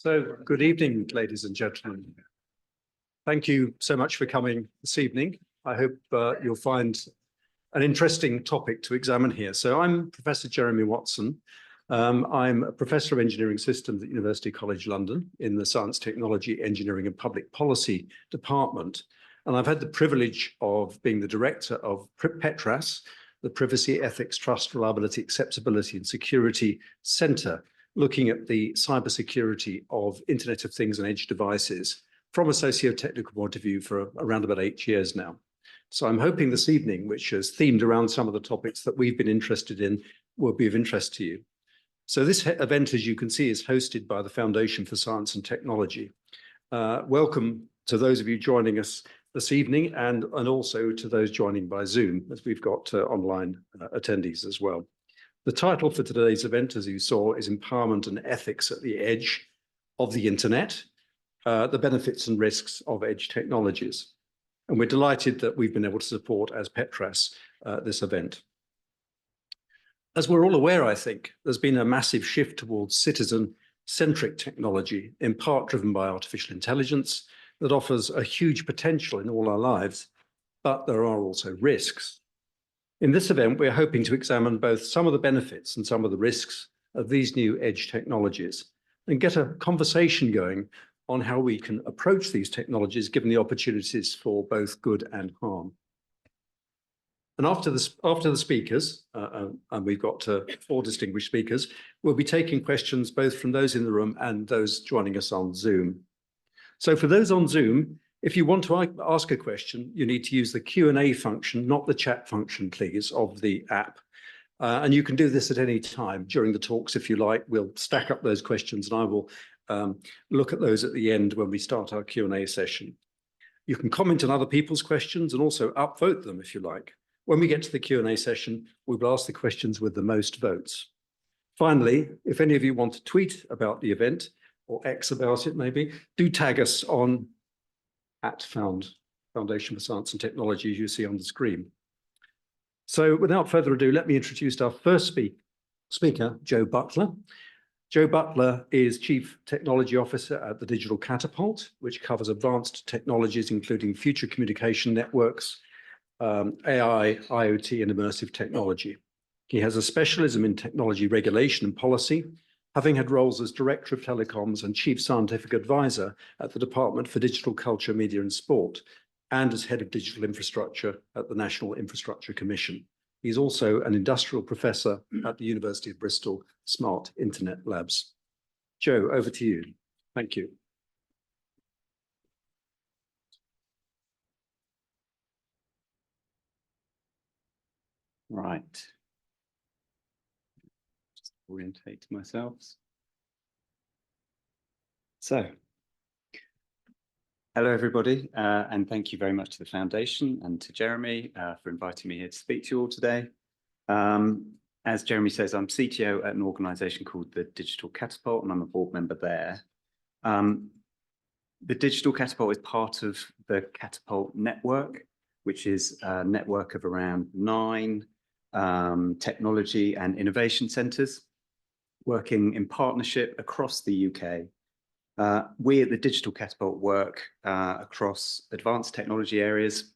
So, good evening, ladies and gentlemen. Thank you so much for coming this evening. I hope you'll find an interesting topic to examine here. So I'm Professor Jeremy Watson. I'm a Professor of Engineering Systems at University College London in the Science, Technology, Engineering and Public Policy Department. And I've had the privilege of being the director of PETRAS, the Privacy, Ethics, Trust, Reliability, Acceptability and Security Centre, looking at the cybersecurity of Internet of Things and edge devices from a socio-technical point of view for around about 8 years now. So I'm hoping this evening, which is themed around some of the topics that we've been interested in, will be of interest to you. So this event, as you can see, is hosted by the Foundation for Science and Technology. Welcome to those of you joining us this evening and also to those joining by Zoom, as we've got online attendees as well. The title for today's event, as you saw, is Empowerment and Ethics at the Edge of the Internet, the Benefits and Risks of Edge Technologies. And we're delighted that we've been able to support, as PETRAS, this event. As we're all aware, I think, there's been a massive shift towards citizen-centric technology, in part driven by artificial intelligence, that offers a huge potential in all our lives, but there are also risks. In this event, we're hoping to examine both some of the benefits and some of the risks of these new edge technologies and get a conversation going on how we can approach these technologies given the opportunities for both good and harm. And after the speakers, and we've got 4 distinguished speakers, we'll be taking questions both from those in the room and those joining us on Zoom. So for those on Zoom, if you want to ask a question, you need to use the Q&A function, not the chat function, please, of the app. And you can do this at any time during the talks, if you like. We'll stack up those questions and I will look at those at the end when we start our Q&A session. You can comment on other people's questions and also upvote them, if you like. When we get to the Q&A session, we will ask the questions with the most votes. Finally, if any of you want to tweet about the event, or X about it maybe, do tag us on Foundation for Science and Technology, as you see on the screen. So without further ado, let me introduce our first speaker, Joe Butler. Joe Butler is Chief Technology Officer at the Digital Catapult, which covers advanced technologies, including future communication networks, AI, IoT, and immersive technology. He has a specialism in technology regulation and policy, having had roles as Director of Telecoms and Chief Scientific Advisor at the Department for Digital Culture, Media and Sport, and as Head of Digital Infrastructure at the National Infrastructure Commission. He's also an industrial professor at the University of Bristol Smart Internet Labs. Joe, over to you. Thank you. Right. Just orientate myself. So, hello everybody, and thank you very much to the Foundation and to Jeremy for inviting me here to speak to you all today. As Jeremy says, I'm CTO at an organisation called the Digital Catapult, and I'm a board member there. The Digital Catapult is part of the Catapult network, which is a network of around 9 technology and innovation centres working in partnership across the UK. We at the Digital Catapult work across advanced technology areas,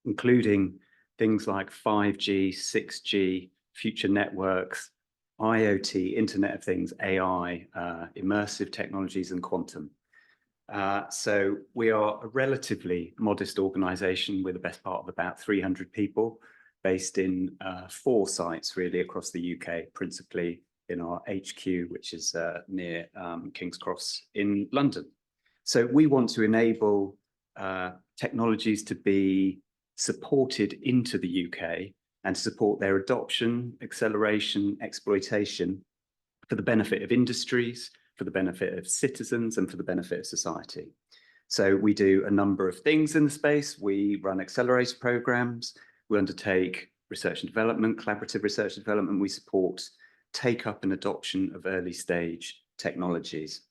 including things like 5G, 6G, future networks, IoT, Internet of Things, AI, immersive technologies, and quantum. So we are a relatively modest organisation with the best part of about 300 people based in 4 sites really across the UK, principally in our HQ, which is near King's Cross in London. So we want to enable technologies to be supported into the UK and to support their adoption, acceleration, exploitation for the benefit of industries, for the benefit of citizens and for the benefit of society. So we do a number of things in the space. We run accelerator programs, we undertake research and development, collaborative research and development, we support take up and adoption of early stage technologies.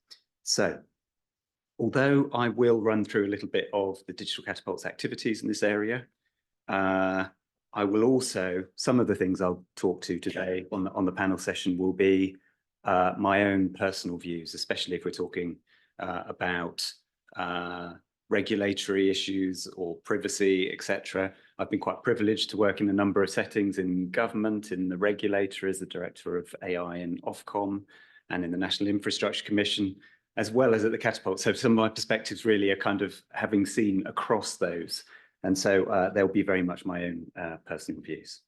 So although I will run through a little bit of the Digital Catapult's activities in this area, I will also, some of the things I'll talk to today on the panel session will be my own personal views, especially if we're talking about regulatory issues or privacy, etc. I've been quite privileged to work in a number of settings in government, in the regulator as the director of AI and Ofcom, and in the National Infrastructure Commission, as well as at the Catapult. So some of my perspectives really are kind of having seen across those. And so they'll be very much my own personal views.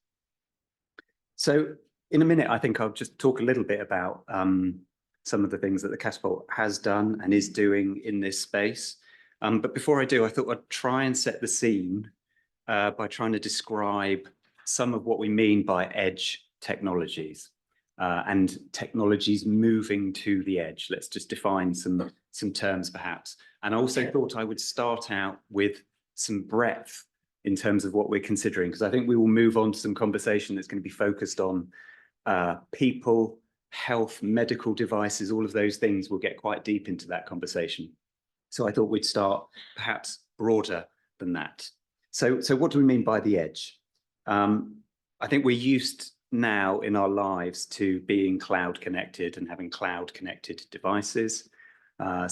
So in a minute, I think I'll just talk a little bit about some of the things that the Catapult has done and is doing in this space. But before I do, I thought I'd try and set the scene by trying to describe some of what we mean by edge technologies and technologies moving to the edge. Let's just define some terms perhaps. And I also thought I would start out with some breadth in terms of what we're considering, because I think we will move on to some conversation that's going to be focused on people, health, medical devices, all of those things. We'll get quite deep into that conversation. So I thought we'd start perhaps broader than that. So what do we mean by the edge? I think we're used now in our lives to being cloud connected and having cloud connected devices. Our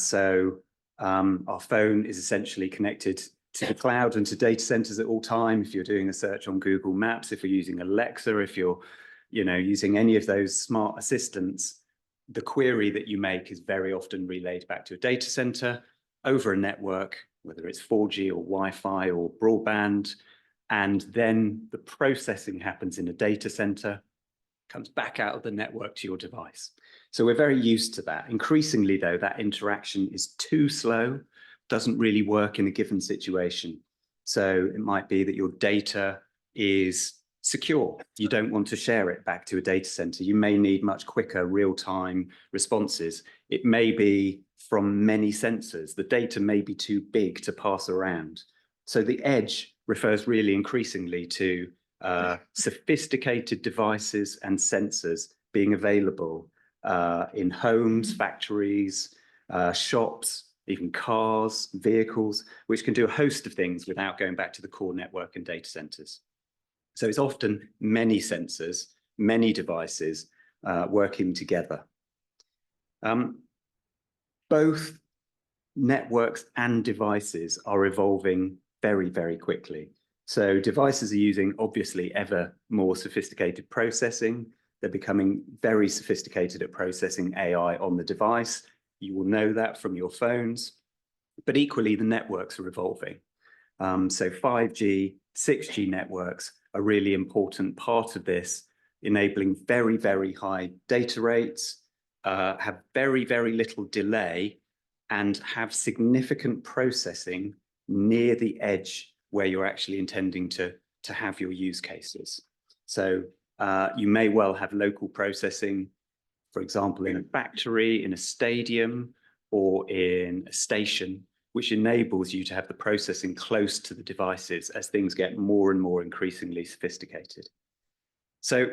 phone is essentially connected to the cloud and to data centers at all time. If you're doing a search on Google Maps, if you're using Alexa, if you're using any of those smart assistants, the query that you make is very often relayed back to a data center over a network, whether it's 4G or Wi-Fi or broadband, and then the processing happens in a data center, comes back out of the network to your device. So we're very used to that. Increasingly, though, that interaction is too slow, doesn't really work in a given situation. So it might be that your data is secure. You don't want to share it back to a data center. You may need much quicker real-time responses. It may be from many sensors. The data may be too big to pass around. So the edge refers really increasingly to sophisticated devices and sensors being available in homes, factories, shops, even cars, vehicles, which can do a host of things without going back to the core network and data centers. So it's often many sensors, many devices working together. Both networks and devices are evolving very, very quickly. So devices are using obviously ever more sophisticated processing. They're becoming very sophisticated at processing AI on the device. You will know that from your phones, but equally the networks are evolving. So 5G, 6G networks are a really important part of this, enabling very, very high data rates, have very, very little delay, and have significant processing near the edge where you're actually intending to have your use cases. So you may well have local processing, for example, in a factory, in a stadium, or in a station, which enables you to have the processing close to the devices as things get more and more increasingly sophisticated. So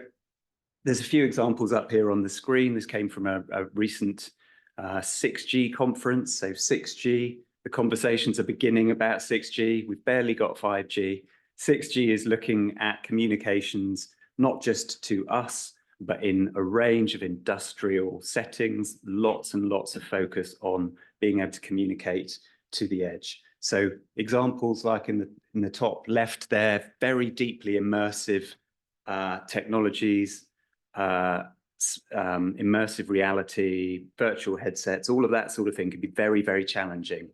there's a few examples up here on the screen. This came from a recent 6G conference. So 6G, the conversations are beginning about 6G. We've barely got 5G. 6G is looking at communications, not just to us, but in a range of industrial settings, lots and lots of focus on being able to communicate to the edge. So examples like in the top left there, very deeply immersive technologies, immersive reality, virtual headsets, all of that sort of thing can be very, very challenging.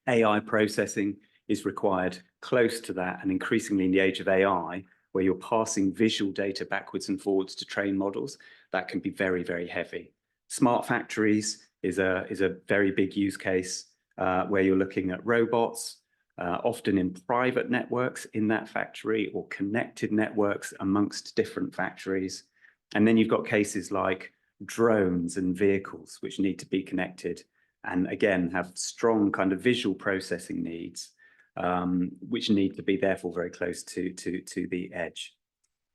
AI processing is required close to that, and increasingly in the age of AI, where you're passing visual data backwards and forwards to train models, that can be very, very heavy. Smart factories is a very big use case where you're looking at robots, often in private networks in that factory or connected networks amongst different factories. And then you've got cases like drones and vehicles, which need to be connected and again have strong kind of visual processing needs, which need to be therefore very close to the edge.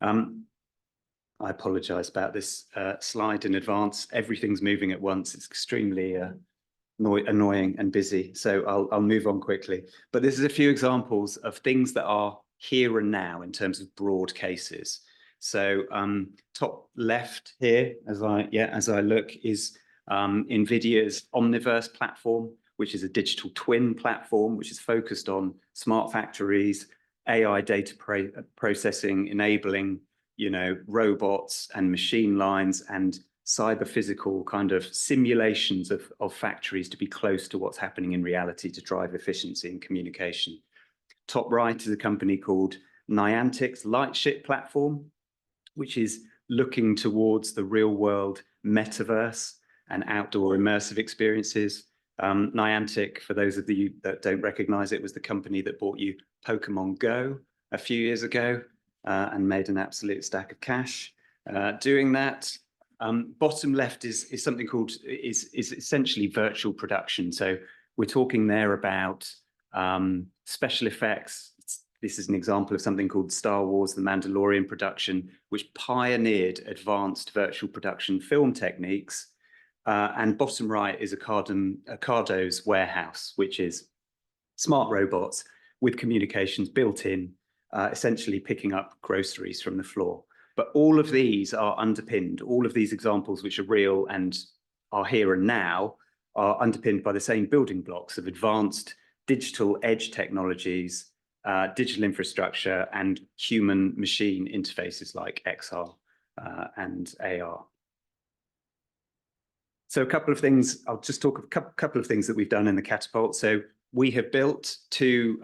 I apologize about this slide in advance. Everything's moving at once. It's extremely annoying and busy. So I'll move on quickly. But this is a few examples of things that are here and now in terms of broad cases. So top left here, as I look, is NVIDIA's Omniverse platform, which is a digital twin platform, which is focused on smart factories, AI data processing, enabling, robots and machine lines and cyber physical kind of simulations of factories to be close to what's happening in reality to drive efficiency and communication. Top right is a company called Niantic's Lightship platform, which is looking towards the real world metaverse and outdoor immersive experiences. Niantic, for those of you that don't recognize it, was the company that bought you Pokemon Go a few years ago and made an absolute stack of cash doing that. Bottom left is something called, is essentially virtual production. So we're talking there about special effects. This is an example of something called Star Wars: The Mandalorian production, which pioneered advanced virtual production film techniques. And bottom right is Ocado's warehouse, which is smart robots with communications built in, essentially picking up groceries from the floor. But all of these are underpinned, all of these examples which are real and are here and now are underpinned by the same building blocks of advanced digital edge technologies, digital infrastructure, and human-machine interfaces like XR and AR. So a couple of things, I'll just talk a couple of things that we've done in the Catapult. So we have built two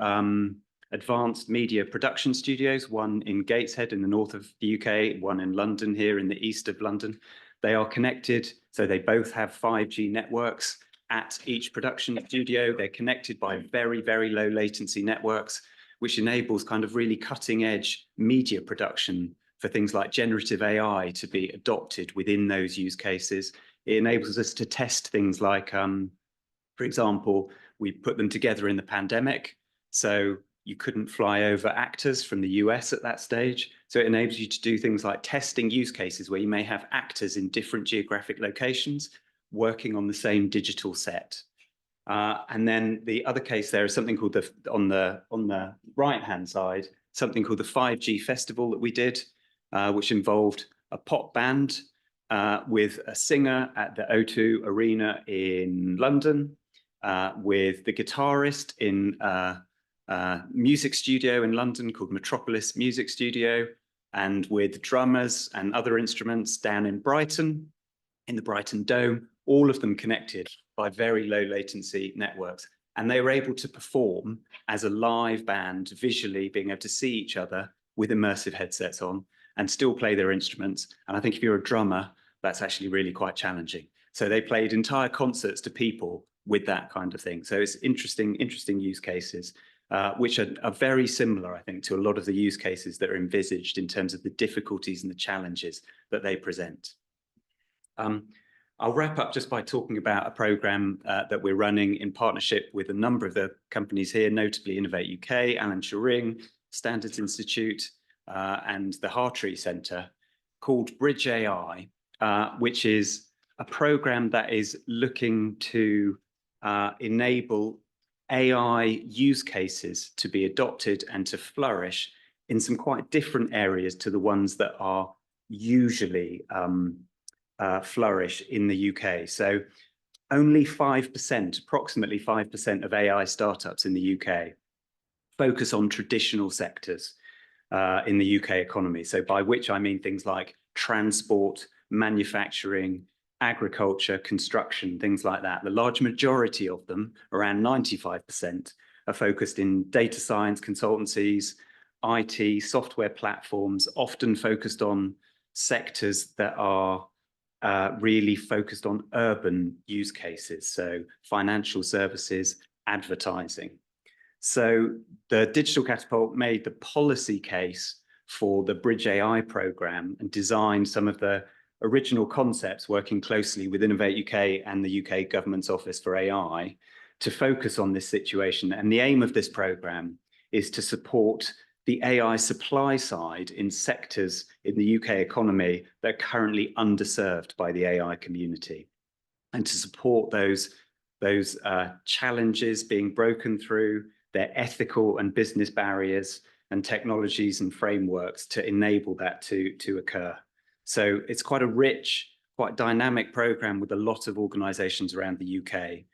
advanced media production studios, one in Gateshead in the north of the UK, one in London here in the east of London. They are connected, so they both have 5G networks at each production studio. They're connected by very, very low latency networks, which enables kind of really cutting edge media production for things like generative AI to be adopted within those use cases. It enables us to test things like, for example, we put them together in the pandemic. So you couldn't fly over actors from the US at that stage. So it enables you to do things like testing use cases where you may have actors in different geographic locations working on the same digital set. And then the other case there is something called on the right-hand side, something called the 5G Festival that we did, which involved a pop band with a singer at the O2 Arena in London, with the guitarist in music studio in London called Metropolis Music Studio, and with drummers and other instruments down in Brighton, in the Brighton Dome, all of them connected by very low latency networks. And they were able to perform as a live band, visually being able to see each other with immersive headsets on and still play their instruments. And I think if you're a drummer, that's actually really quite challenging. So they played entire concerts to people with that kind of thing. So it's interesting use cases, which are very similar, I think, to a lot of the use cases that are envisaged in terms of the difficulties and the challenges that they present. I'll wrap up just by talking about a program that we're running in partnership with a number of the companies here, notably Innovate UK, Alan Turing, Standards Institute, and the Hartree Centre, called Bridge AI, which is a program that is looking to enable AI use cases to be adopted and to flourish in some quite different areas to the ones that are usually flourish in the UK. So only 5%, approximately 5% of AI startups in the UK focus on traditional sectors in the UK economy. So by which I mean things like transport, manufacturing, agriculture, construction, things like that. The large majority of them, around 95%, are focused in data science consultancies, IT, software platforms, often focused on sectors that are really focused on urban use cases, so financial services, advertising. So the Digital Catapult made the policy case for the Bridge AI program and designed some of the original concepts, working closely with Innovate UK and the UK government's Office for AI, to focus on this situation. And the aim of this program is to support the AI supply side in sectors in the UK economy that are currently underserved by the AI community, and to support those challenges being broken through, their ethical and business barriers, and technologies and frameworks to enable that to occur. So it's quite a rich, quite dynamic program with a lot of organizations around the UK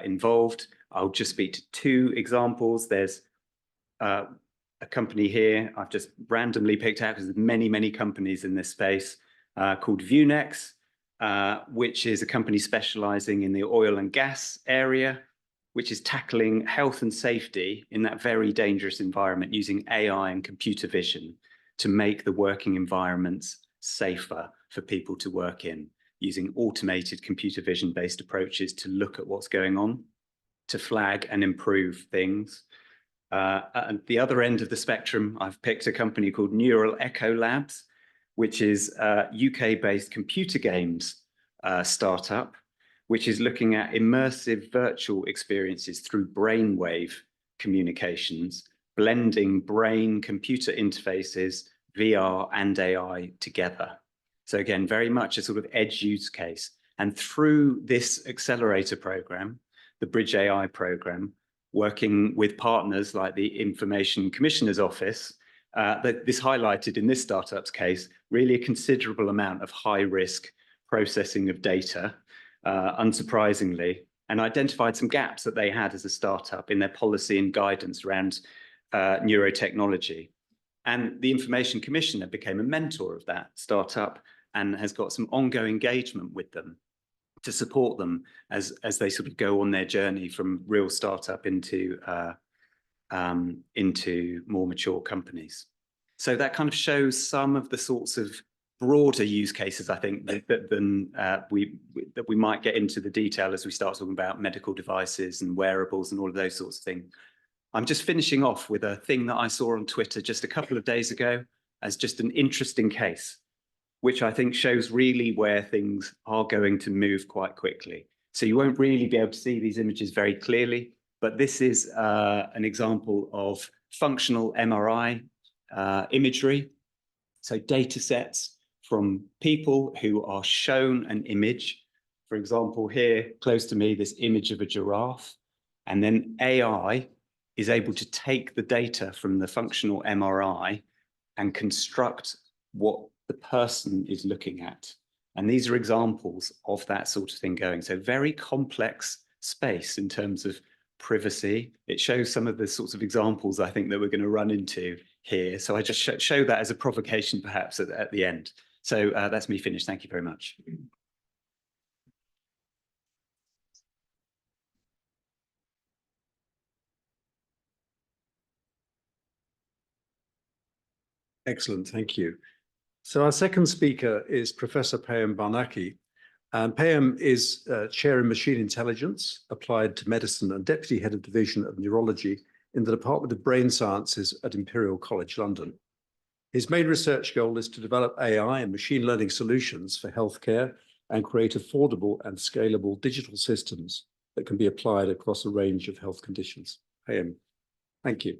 involved. I'll just speak to two examples. There's a company here I've just randomly picked out because there's many companies in this space called Vunex, which is a company specializing in the oil and gas area, which is tackling health and safety in that very dangerous environment using AI and computer vision to make the working environments safer for people to work in, using automated computer vision based approaches to look at what's going on, to flag and improve things. At the other end of the spectrum, I've picked a company called Neural Echo Labs, which is a UK-based computer games startup, which is looking at immersive virtual experiences through brainwave communications, blending brain-computer interfaces, VR and AI together. So again, very much a sort of edge use case. And through this accelerator program, the Bridge AI program, working with partners like the Information Commissioner's Office, that this highlighted in this startup's case, really a considerable amount of high-risk processing of data, unsurprisingly, and identified some gaps that they had as a startup in their policy and guidance around neurotechnology. And the Information Commissioner became a mentor of that startup and has got some ongoing engagement with them to support them as they sort of go on their journey from real startup into more mature companies. So that kind of shows some of the sorts of broader use cases, I think, that we might get into the detail as we start talking about medical devices and wearables and all of those sorts of things. I'm just finishing off with a thing that I saw on Twitter just a couple of days ago as just an interesting case, which I think shows really where things are going to move quite quickly. So you won't really be able to see these images very clearly, but this is an example of functional MRI imagery. So data sets from people who are shown an image. For example, here close to me, this image of a giraffe, and then AI is able to take the data from the functional MRI and construct what the person is looking at. And these are examples of that sort of thing going. So very complex space in terms of privacy. It shows some of the sorts of examples I think that we're going to run into here. So I just show that as a provocation perhaps at the end. So that's me finished. Thank you very much. Excellent, thank you. So our second speaker is Professor Payam Barnaghi. And Payam is Chair in Machine Intelligence, Applied to Medicine and Deputy Head of Division of Neurology in the Department of Brain Sciences at Imperial College London. His main research goal is to develop AI and machine learning solutions for healthcare and create affordable and scalable digital systems that can be applied across a range of health conditions. Payam, thank you.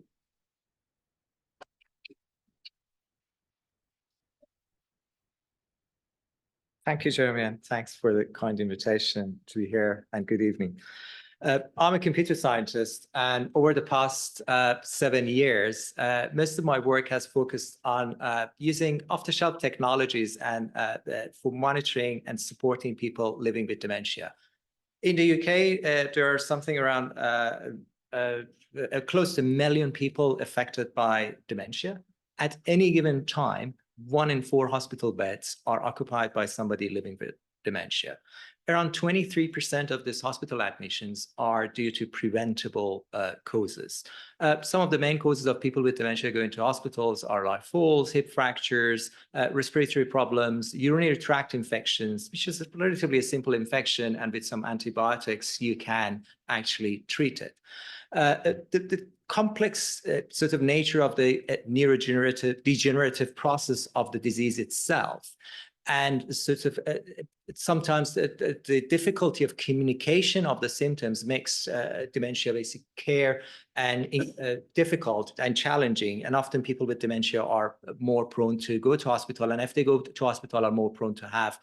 Thank you, Jeremy, and thanks for the kind invitation to be here, and good evening. I'm a computer scientist, and over the past 7 years, most of my work has focused on using off-the-shelf technologies and for monitoring and supporting people living with dementia. In the UK, there are something around close to 1 million people affected by dementia. At any given time, 1 in 4 hospital beds are occupied by somebody living with dementia. Around 23% of these hospital admissions are due to preventable causes. Some of the main causes of people with dementia going to hospitals are like falls, hip fractures, respiratory problems, urinary tract infections, which is relatively a simple infection, and with some antibiotics, you can actually treat it. The complex sort of nature of the degenerative process of the disease itself, and sort of sometimes the difficulty of communication of the symptoms makes dementia basic care and difficult and challenging. And often people with dementia are more prone to go to hospital. And if they go to hospital, are more prone to have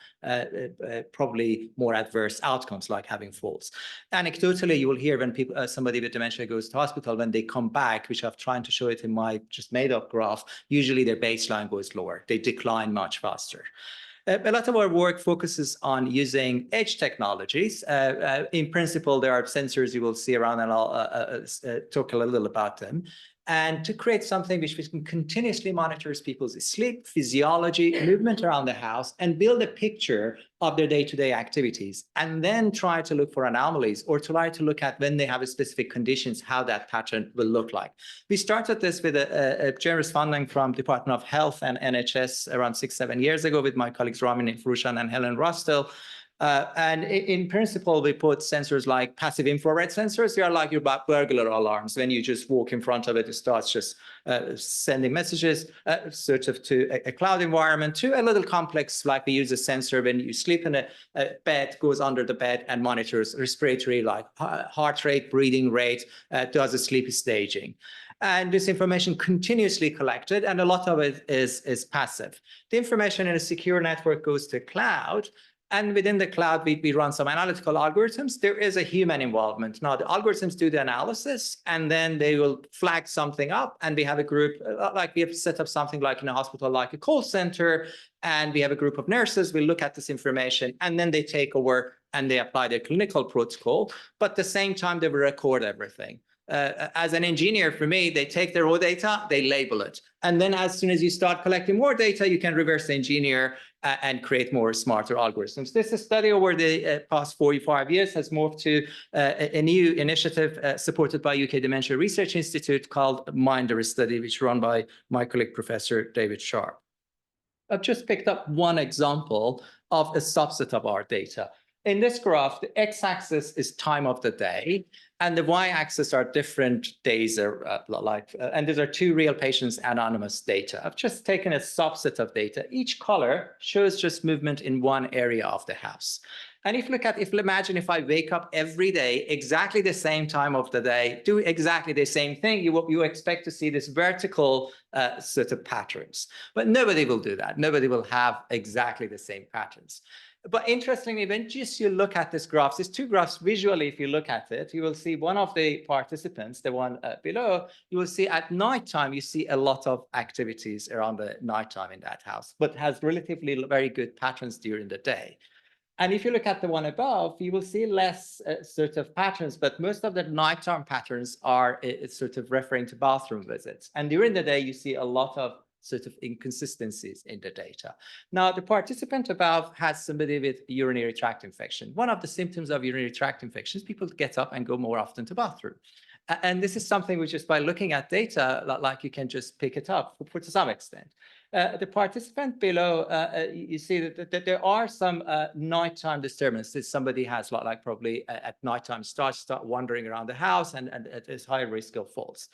probably more adverse outcomes like having falls. Anecdotally, you will hear when people, somebody with dementia goes to hospital, when they come back, which I've tried to show it in my just made up graph, usually their baseline goes lower. They decline much faster. A lot of our work focuses on using edge technologies. In principle, there are sensors you will see around, and I'll talk a little about them. And to create something which we can continuously monitor people's sleep, physiology, movement around the house, and build a picture of their day-to-day activities, and then try to look for anomalies or try to look at when they have a specific conditions, how that pattern will look like. We started this with a generous funding from Department of Health and NHS around 6-7 years ago with my colleagues Ramin Frushan and Helen Rostel. And in principle, we put sensors like passive infrared sensors. They are like your burglar alarms. When you just walk in front of it, it starts just sending messages sort of to a cloud environment, to a little complex, like we use a sensor when you sleep in a bed, goes under the bed and monitors respiratory, like heart rate, breathing rate, does a sleep staging. And this information continuously collected, and a lot of it is passive. The information in a secure network goes to cloud. And within the cloud, we run some analytical algorithms. There is a human involvement. Now, the algorithms do the analysis, and then they will flag something up. And we have a group, like we have set up something like in a hospital, like a call center. And we have a group of nurses. We look at this information, and then they take over and they apply their clinical protocol. But at the same time, they will record everything. As an engineer, for me, they take their raw data, they label it. And then as soon as you start collecting more data, you can reverse engineer and create more smarter algorithms. This study over the past 45 years has moved to a new initiative supported by UK Dementia Research Institute called Minder study, which is run by my colleague, Professor David Sharp. I've just picked up one example of a subset of our data. In this graph, the x-axis is time of the day, and the y-axis are different days, and these are two real patients' anonymous data. I've just taken a subset of data. Each color shows just movement in one area of the house. And if you look at, imagine if I wake up every day, exactly the same time of the day, do exactly the same thing, you expect to see this vertical sort of patterns. But nobody will do that. Nobody will have exactly the same patterns. But interestingly, when just you look at this graph, these two graphs visually, if you look at it, you will see one of the participants, the one below, you will see at nighttime, you see a lot of activities around the nighttime in that house, but has relatively very good patterns during the day. And if you look at the one above, you will see less sort of patterns, but most of the nighttime patterns are sort of referring to bathroom visits. And during the day, you see a lot of sort of inconsistencies in the data. Now, the participant above has somebody with urinary tract infection. One of the symptoms of urinary tract infections, people get up and go more often to bathroom. And this is something which just by looking at data, like you can just pick it up to some extent. The participant below, you see that there are some nighttime disturbances. Somebody has like probably at nighttime start wandering around the house and is high risk of falls.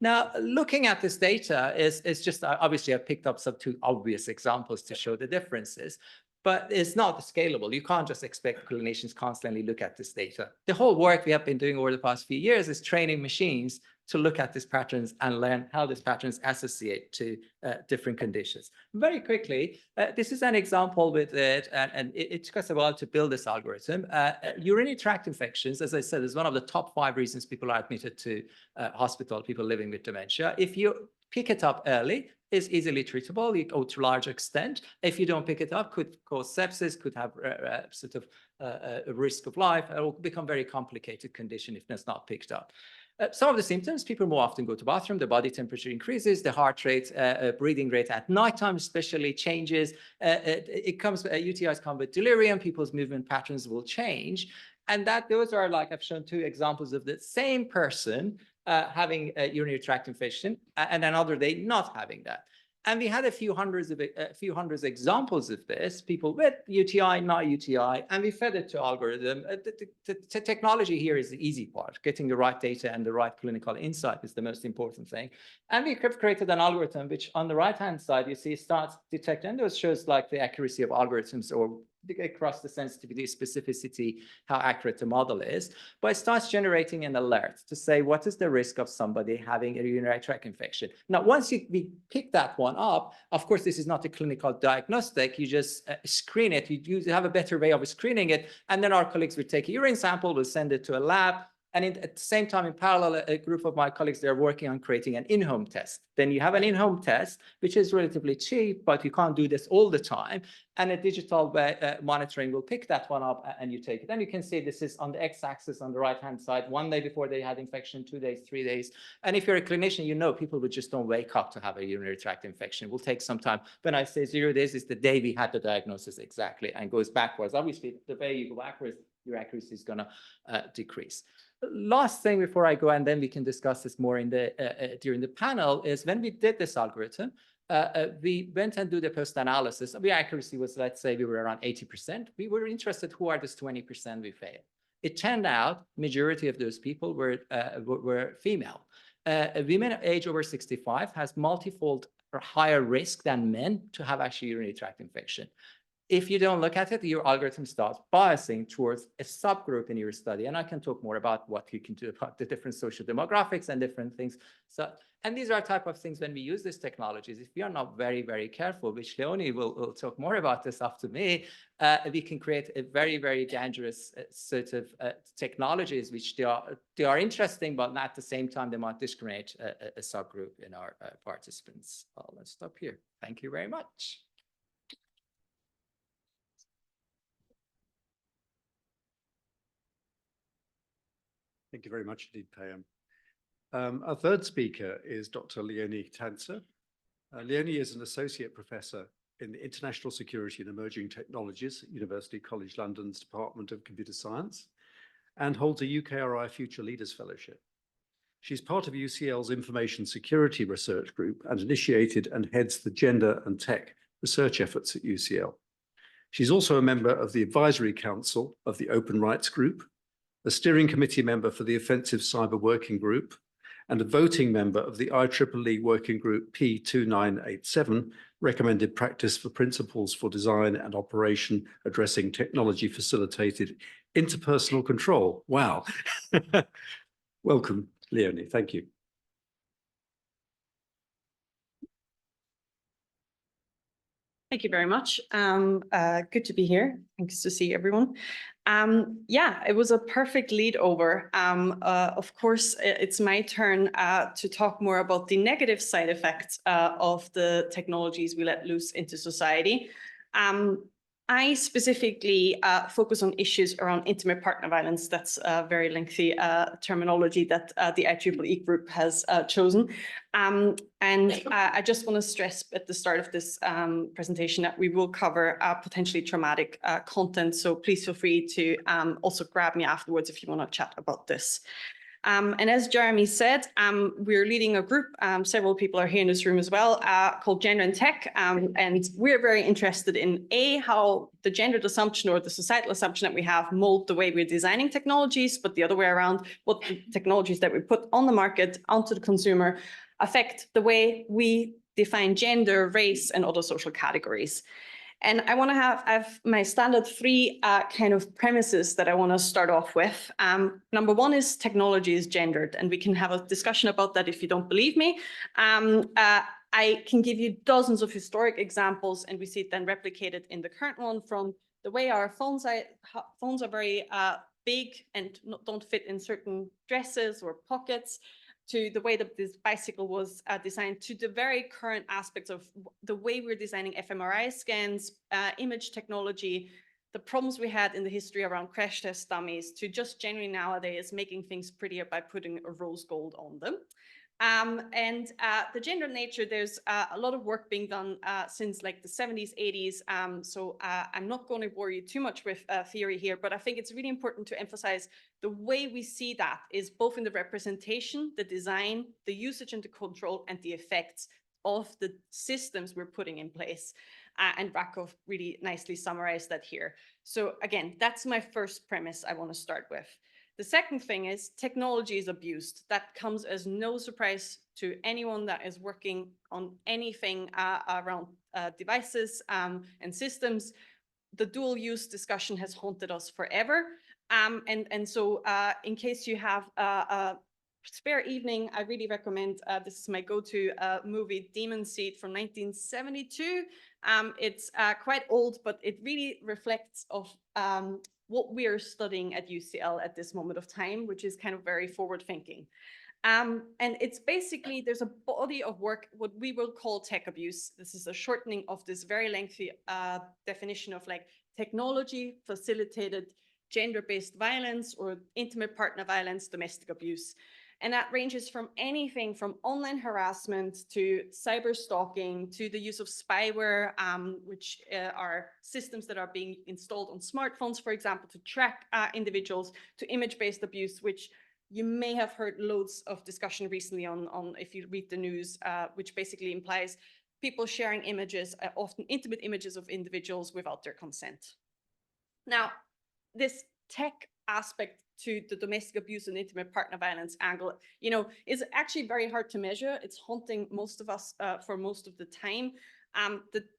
Now, looking at this data is just, obviously I picked up some two obvious examples to show the differences, but it's not scalable. You can't just expect clinicians constantly look at this data. The whole work we have been doing over the past few years is training machines to look at these patterns and learn how these patterns associate to different conditions. Very quickly, this is an example with it, and it took us a while to build this algorithm. Urinary tract infections, as I said, is one of the top 5 reasons people are admitted to hospital, people living with dementia. If you pick it up early, is easily treatable or to a large extent. If you don't pick it up, could cause sepsis, could have sort of a risk of life, or become very complicated condition if it's not picked up. Some of the symptoms, people more often go to bathroom, the body temperature increases, the heart rate, breathing rate at nighttime especially changes. UTIs come with delirium, people's movement patterns will change. And those are, like I've shown 2 examples of the same person having a urinary tract infection and another day not having that. And we had a few hundreds examples of this, people with UTI, not UTI, and we fed it to algorithm. The technology here is the easy part. Getting the right data and the right clinical insight is the most important thing. And we have created an algorithm, which on the right-hand side, you see starts detect, and those shows like the accuracy of algorithms or across the sensitivity, specificity, how accurate the model is, but it starts generating an alert to say, what is the risk of somebody having a urinary tract infection? Now, once we pick that one up, of course, this is not a clinical diagnostic. You just screen it. You have a better way of screening it. And then our colleagues will take a urine sample, will send it to a lab. And at the same time, in parallel, a group of my colleagues, they're working on creating an in-home test. Then you have an in-home test, which is relatively cheap, but you can't do this all the time. And a digital monitoring will pick that one up and you take it. And you can see this is on the x-axis on the right-hand side, 1 day before they had infection, 2 days, 3 days. And if you're a clinician, you know people would just don't wake up to have a urinary tract infection. It will take some time. When I say 0 days, is the day we had the diagnosis exactly and goes backwards. Obviously, the way you go backwards, your accuracy is going to decrease. Last thing before I go, and then we can discuss this more in the during the panel, is when we did this algorithm, we went and do the post analysis. The accuracy was, let's say, we were around 80%. We were interested who are this 20% we failed. It turned out majority of those people were female. Women age over 65 has multifold or higher risk than men to have actually urinary tract infection. If you don't look at it, your algorithm starts biasing towards a subgroup in your study. And I can talk more about what you can do about the different social demographics and different things. So, and these are type of things when we use these technologies, if we are not very, very careful, which Leonie will talk more about this after me, we can create a very, very dangerous sort of technologies, which they are interesting, but at the same time, they might discriminate a subgroup in our participants. Well, let's stop here. Thank you very much. Thank you very much indeed, Payam. Our third speaker is Dr. Leonie Tanczer. Leonie is an associate professor in the International Security and Emerging Technologies at University College London's Department of Computer Science and holds a UKRI Future Leaders Fellowship. She's part of UCL's Information Security Research Group and initiated and heads the Gender and Tech research efforts at UCL. She's also a member of the Advisory Council of the Open Rights Group, a steering committee member for the Offensive Cyber Working Group, and a voting member of the IEEE Working Group P2987, Recommended Practice for Principles for Design and Operation Addressing Technology-Facilitated Interpersonal Control. Wow. Welcome, Leonie. Thank you. Thank you very much. Good to be here. Thanks to see everyone. Yeah, it was a perfect lead over. Of course, it's my turn to talk more about the negative side effects of the technologies we let loose into society. I specifically focus on issues around intimate partner violence. That's a very lengthy terminology that the IEEE group has chosen. And I just want to stress at the start of this presentation that we will cover potentially traumatic content. So please feel free to also grab me afterwards if you want to chat about this. And as Jeremy said, we're leading a group, several people are here in this room as well, called Gender and Tech. And we're very interested in how the gendered assumption or the societal assumption that we have mold the way we're designing technologies, but the other way around, what the technologies that we put on the market, onto the consumer, affect the way we define gender, race, and other social categories. And I want to have my standard 3 kind of premises that I want to start off with. Number 1 is technology is gendered, and we can have a discussion about that if you don't believe me. I can give you dozens of historic examples, and we see it then replicated in the current one, from the way our phones are very big and don't fit in certain dresses or pockets, to the way that this bicycle was designed, to the very current aspects of the way we're designing fMRI scans, image technology, the problems we had in the history around crash test dummies, to just generally nowadays making things prettier by putting a rose gold on them. The gender nature, there's a lot of work being done since like the 70s, 80s. So I'm not going to bore you too much with theory here, but I think it's really important to emphasize the way we see that is both in the representation, the design, the usage and the control, and the effects of the systems we're putting in place. And Rakov really nicely summarized that here. So again, that's my first premise I want to start with. The second thing is technology is abused. That comes as no surprise to anyone that is working on anything around devices and systems. the dual use discussion has haunted us forever. And so in case you have a spare evening, I really recommend, this is my go-to movie, Demon Seed from 1972. It's quite old, but it really reflects of what we are studying at UCL at this moment of time, which is kind of very forward thinking. And it's basically, there's a body of work, what we will call tech abuse. This is a shortening of this very lengthy definition of like technology facilitated gender-based violence or intimate partner violence, domestic abuse. And that ranges from anything from online harassment to cyber stalking to the use of spyware, which are systems that are being installed on smartphones, for example, to track individuals, to image-based abuse, which you may have heard loads of discussion recently on if you read the news, which basically implies people sharing images, often intimate images of individuals without their consent. Now, this tech aspect to the domestic abuse and intimate partner violence angle, you know, is actually very hard to measure. It's haunting most of us for most of the time.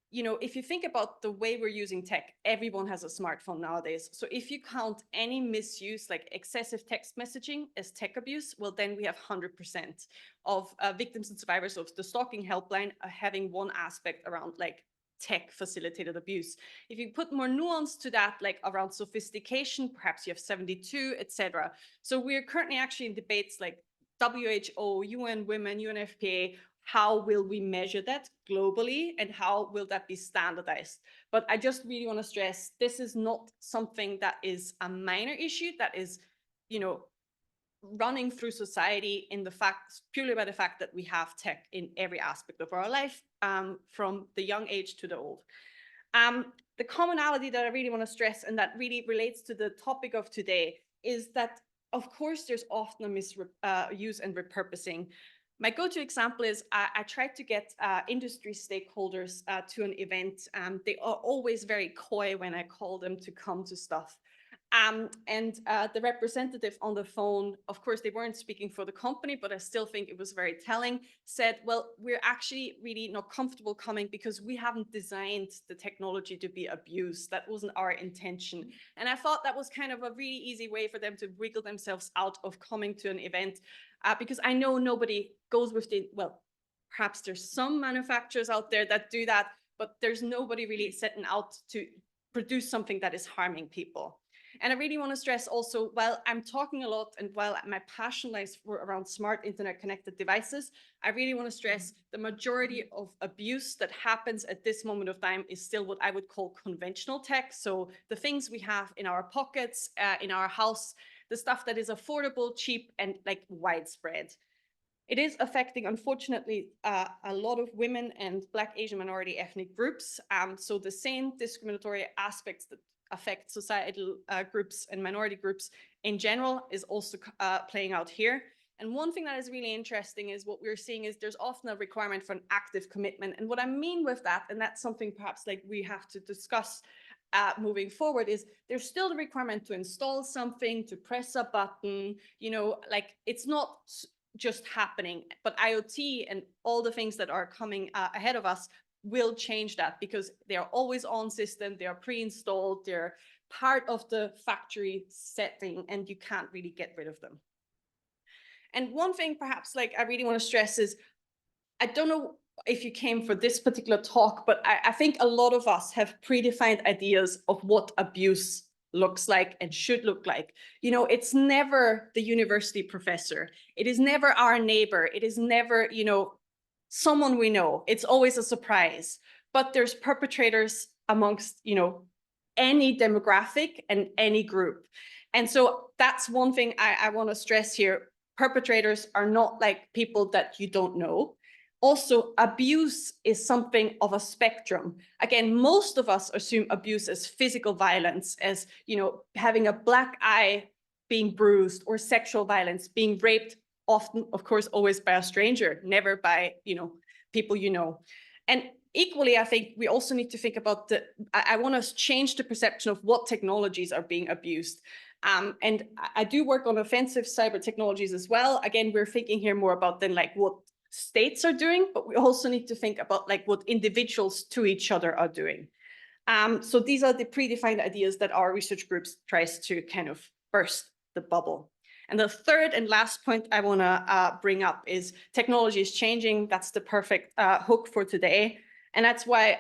You know, if you think about the way we're using tech, everyone has a smartphone nowadays. So if you count any misuse, like excessive text messaging as tech abuse, well, then we have 100% of victims and survivors of the stalking helpline having one aspect around like tech facilitated abuse. If you put more nuance to that, like around sophistication, perhaps you have 72, etc. So we're currently actually in debates like WHO, UN Women, UNFPA. How will we measure that globally and how will that be standardized? But I just really want to stress, this is not something that is a minor issue that is, you know, running through society in the fact, purely by the fact that we have tech in every aspect of our life, from the young age to the old. The commonality that I really want to stress and that really relates to the topic of today is that, of course, there's often a misuse and repurposing. My go-to example is I tried to get industry stakeholders to an event. They are always very coy when I call them to come to stuff. The representative on the phone, of course, they weren't speaking for the company, but I still think it was very telling, said, well, we're actually really not comfortable coming because we haven't designed the technology to be abused. That wasn't our intention. And I thought that was kind of a really easy way for them to wiggle themselves out of coming to an event, because I know nobody goes with the, well, perhaps there's some manufacturers out there that do that, but there's nobody really setting out to produce something that is harming people. And I really want to stress also, while I'm talking a lot and while my passion lies around smart internet connected devices, I really want to stress the majority of abuse that happens at this moment of time is still what I would call conventional tech. So the things we have in our pockets, in our house, the stuff that is affordable, cheap, and like widespread. It is affecting, unfortunately, a lot of women and Black, Asian, minority ethnic groups. So the same discriminatory aspects that affect societal groups and minority groups in general is also playing out here. And one thing that is really interesting is what we're seeing is there's often a requirement for an active commitment. And what I mean with that, and that's something perhaps like we have to discuss moving forward, is there's still the requirement to install something, to press a button, you know, like it's not just happening, but IoT and all the things that are coming ahead of us will change that because they are always on system, they are pre-installed, they're part of the factory setting, and you can't really get rid of them. And one thing perhaps like I really want to stress is, I don't know if you came for this particular talk, but I think a lot of us have predefined ideas of what abuse looks like and should look like. You know, it's never the university professor. It is never our neighbor. It is never, you know, someone we know. It's always a surprise. But there's perpetrators amongst, you know, any demographic and any group. And so that's one thing I want to stress here. Perpetrators are not like people that you don't know. Also, abuse is something of a spectrum. Again, most of us assume abuse as physical violence, as, you know, having a black eye, being bruised, or sexual violence, being raped, often, of course, always by a stranger, never by, you know, people you know. And equally, I think we also need to think about I want to change the perception of what technologies are being abused. And I do work on offensive cyber technologies as well. Again, we're thinking here more about then like what states are doing, but we also need to think about like what individuals to each other are doing. So these are the predefined ideas that our research groups tries to kind of burst the bubble. And the third and last point I want to bring up is technology is changing. That's the perfect hook for today. And that's why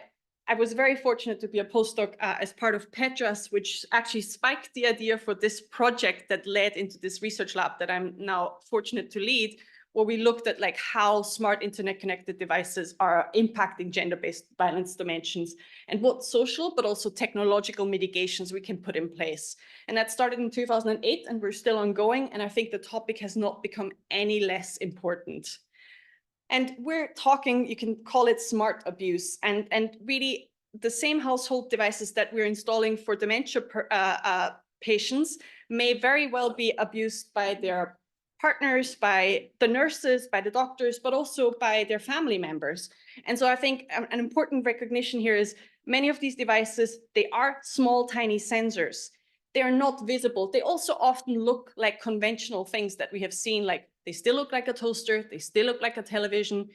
I was very fortunate to be a postdoc as part of PETRAS, which actually spiked the idea for this project that led into this research lab that I'm now fortunate to lead, where we looked at like how smart internet connected devices are impacting gender-based violence dimensions and what social but also technological mitigations we can put in place. And that started in 2008 and we're still ongoing. And I think the topic has not become any less important. And we're talking, you can call it smart abuse, and really the same household devices that we're installing for dementia patients may very well be abused by their partners, by the nurses, by the doctors, but also by their family members. And so I think an important recognition here is many of these devices, they are small, tiny sensors. They are not visible. They also often look like conventional things that we have seen, like they still look like a toaster, they still look like a television.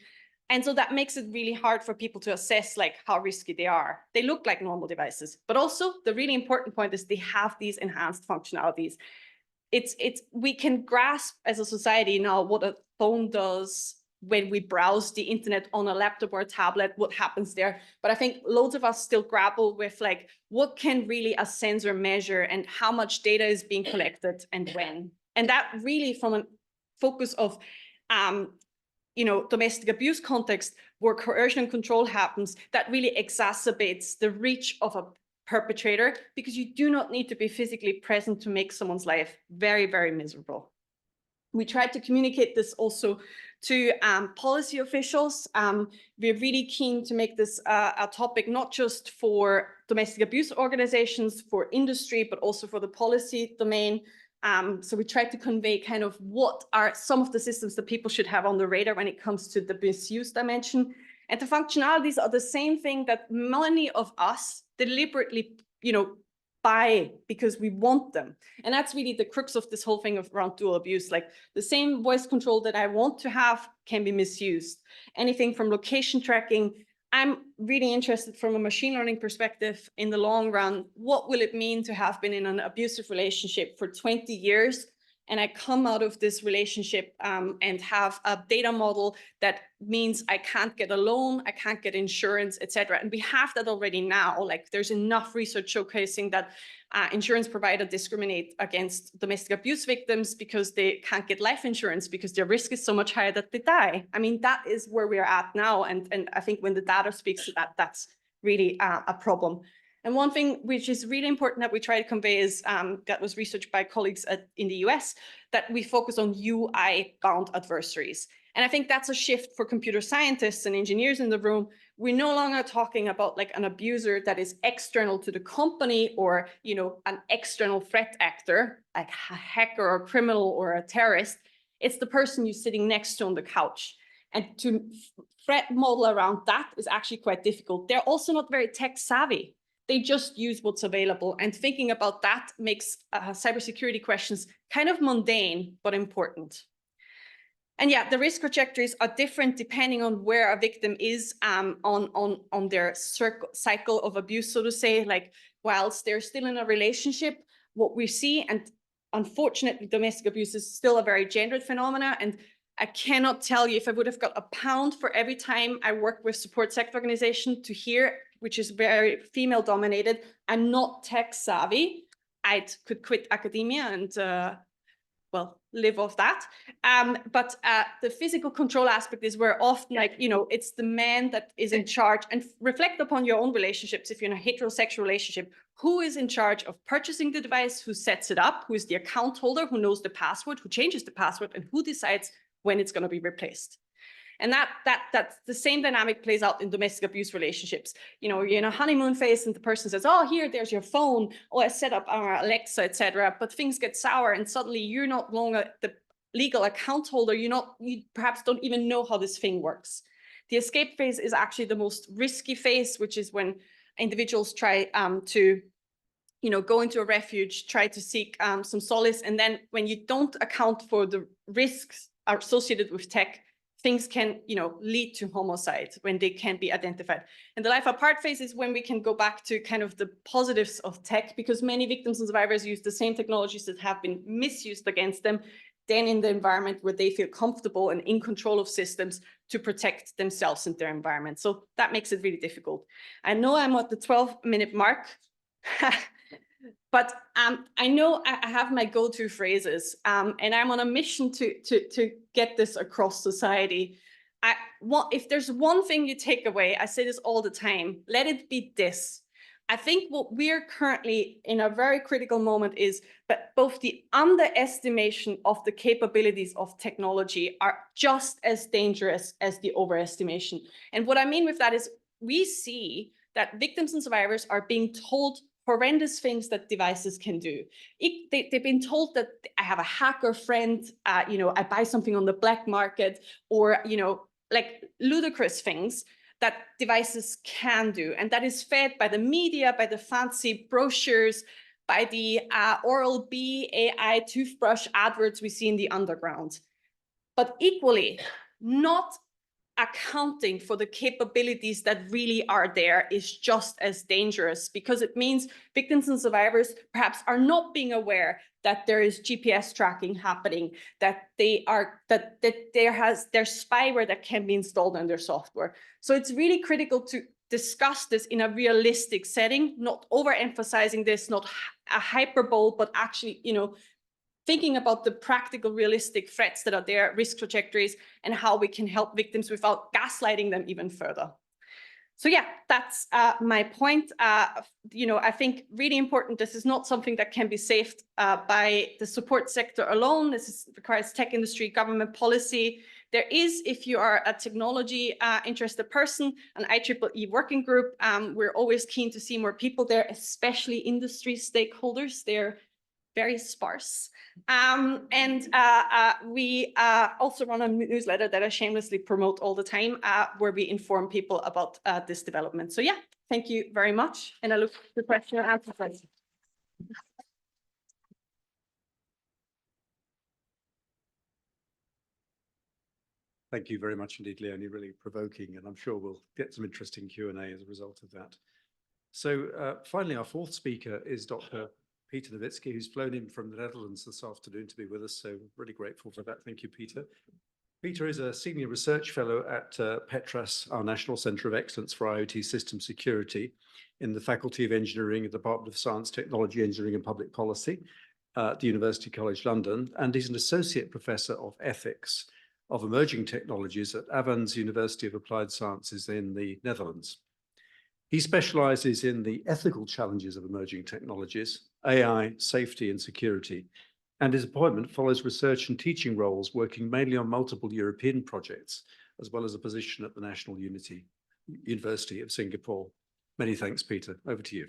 And so that makes it really hard for people to assess like how risky they are. They look like normal devices, but also the really important point is they have these enhanced functionalities. We can grasp as a society now what a phone does when we browse the internet on a laptop or a tablet, what happens there. But I think loads of us still grapple with like, what can really a sensor measure and how much data is being collected and when? And that really from a focus of, domestic abuse context where coercion and control happens, that really exacerbates the reach of a perpetrator because you do not need to be physically present to make someone's life very, very miserable. We tried to communicate this also to policy officials. We're really keen to make this a topic, not just for domestic abuse organizations, for industry, but also for the policy domain. So we tried to convey kind of what are some of the systems that people should have on the radar when it comes to the misuse dimension. And the functionalities are the same thing that many of us deliberately, buy because we want them. And that's really the crux of this whole thing of around dual abuse. Like the same voice control that I want to have can be misused. Anything from location tracking. I'm really interested from a machine learning perspective in the long run, what will it mean to have been in an abusive relationship for 20 years? And I come out of this relationship and have a data model that means I can't get a loan, I can't get insurance, etc. And we have that already now. Like there's enough research showcasing that insurance providers discriminate against domestic abuse victims because they can't get life insurance because their risk is so much higher that they die. I mean, that is where we're at now. And I think when the data speaks to that, that's really a problem. And one thing which is really important that we try to convey is that was researched by colleagues in the US, that we focus on UI-bound adversaries. And I think that's a shift for computer scientists and engineers in the room. We're no longer talking about like an abuser that is external to the company or, an external threat actor, like a hacker or a criminal or a terrorist. It's the person you're sitting next to on the couch. And to threat model around that is actually quite difficult. They're also not very tech savvy. They just use what's available. And thinking about that makes cybersecurity questions kind of mundane, but important. And yeah, the risk trajectories are different depending on where a victim is on their cycle of abuse, so to say. Like, whilst they're still in a relationship, what we see, and unfortunately, domestic abuse is still a very gendered phenomena. And I cannot tell you if I would have got £1 for every time I work with support sector organization to hear, which is very female dominated and not tech savvy, I could quit academia and live off that. But the physical control aspect is where often it's the man that is in charge. And reflect upon your own relationships. If you're in a heterosexual relationship, who is in charge of purchasing the device, who sets it up, who is the account holder, who knows the password, who changes the password, and who decides when it's going to be replaced. And that's the same dynamic plays out in domestic abuse relationships. You're in a honeymoon phase and the person says, oh, there's your phone. Oh, I set up our Alexa, etc. But things get sour and suddenly you're not longer the legal account holder. You perhaps don't even know how this thing works. The escape phase is actually the most risky phase, which is when individuals try to go into a refuge, try to seek some solace. And then when you don't account for the risks associated with tech, things can, lead to homicide when they can't be identified. And the life apart phase is when we can go back to kind of the positives of tech, because many victims and survivors use the same technologies that have been misused against them, then in the environment where they feel comfortable and in control of systems to protect themselves and their environment. So that makes it really difficult. I know I'm at the 12-minute mark. But I know I have my go-to phrases, and I'm on a mission to get this across society. If there's one thing you take away, I say this all the time, let it be this. I think what we're currently in a very critical moment is that both the underestimation of the capabilities of technology are just as dangerous as the overestimation. And what I mean with that is we see that victims and survivors are being told horrendous things that devices can do. They've been told that I have a hacker friend, I buy something on the black market, or, like ludicrous things that devices can do. And that is fed by the media, by the fancy brochures, by the Oral-B AI toothbrush adverts we see in the underground. But equally, not accounting for the capabilities that really are there is just as dangerous, because it means victims and survivors perhaps are not being aware that there is GPS tracking happening, that there's spyware that can be installed on their software. So it's really critical to discuss this in a realistic setting, not overemphasizing this, not a hyperbole, but actually, thinking about the practical, realistic threats that are there, risk trajectories, and how we can help victims without gaslighting them even further. So yeah, that's my point. I think really important, this is not something that can be saved by the support sector alone. This requires tech industry, government policy. There is, if you are a technology interested person, an IEEE working group. We're always keen to see more people there, especially industry stakeholders. They're very sparse. We also run a newsletter that I shamelessly promote all the time, where we inform people about this development. So yeah, thank you very much. And I look forward to question and answer session. Thank you very much indeed, Leonie, really provoking, and I'm sure we'll get some interesting Q&A as a result of that. So finally, our fourth speaker is Dr. Peter Novitzky, who's flown in from the Netherlands this afternoon to be with us. So really grateful for that. Thank you, Peter. Peter is a senior research fellow at PETRAS, our National Centre of Excellence for IoT System Security, in the Faculty of Engineering at the Department of Science, Technology, Engineering and Public Policy at the University College London, and he's an associate professor of ethics of emerging technologies at Avans University of Applied Sciences in the Netherlands. He specializes in the ethical challenges of emerging technologies, AI, safety and security, and his appointment follows research and teaching roles working mainly on multiple European projects, as well as a position at the National University of Singapore. Many thanks, Peter. Over to you.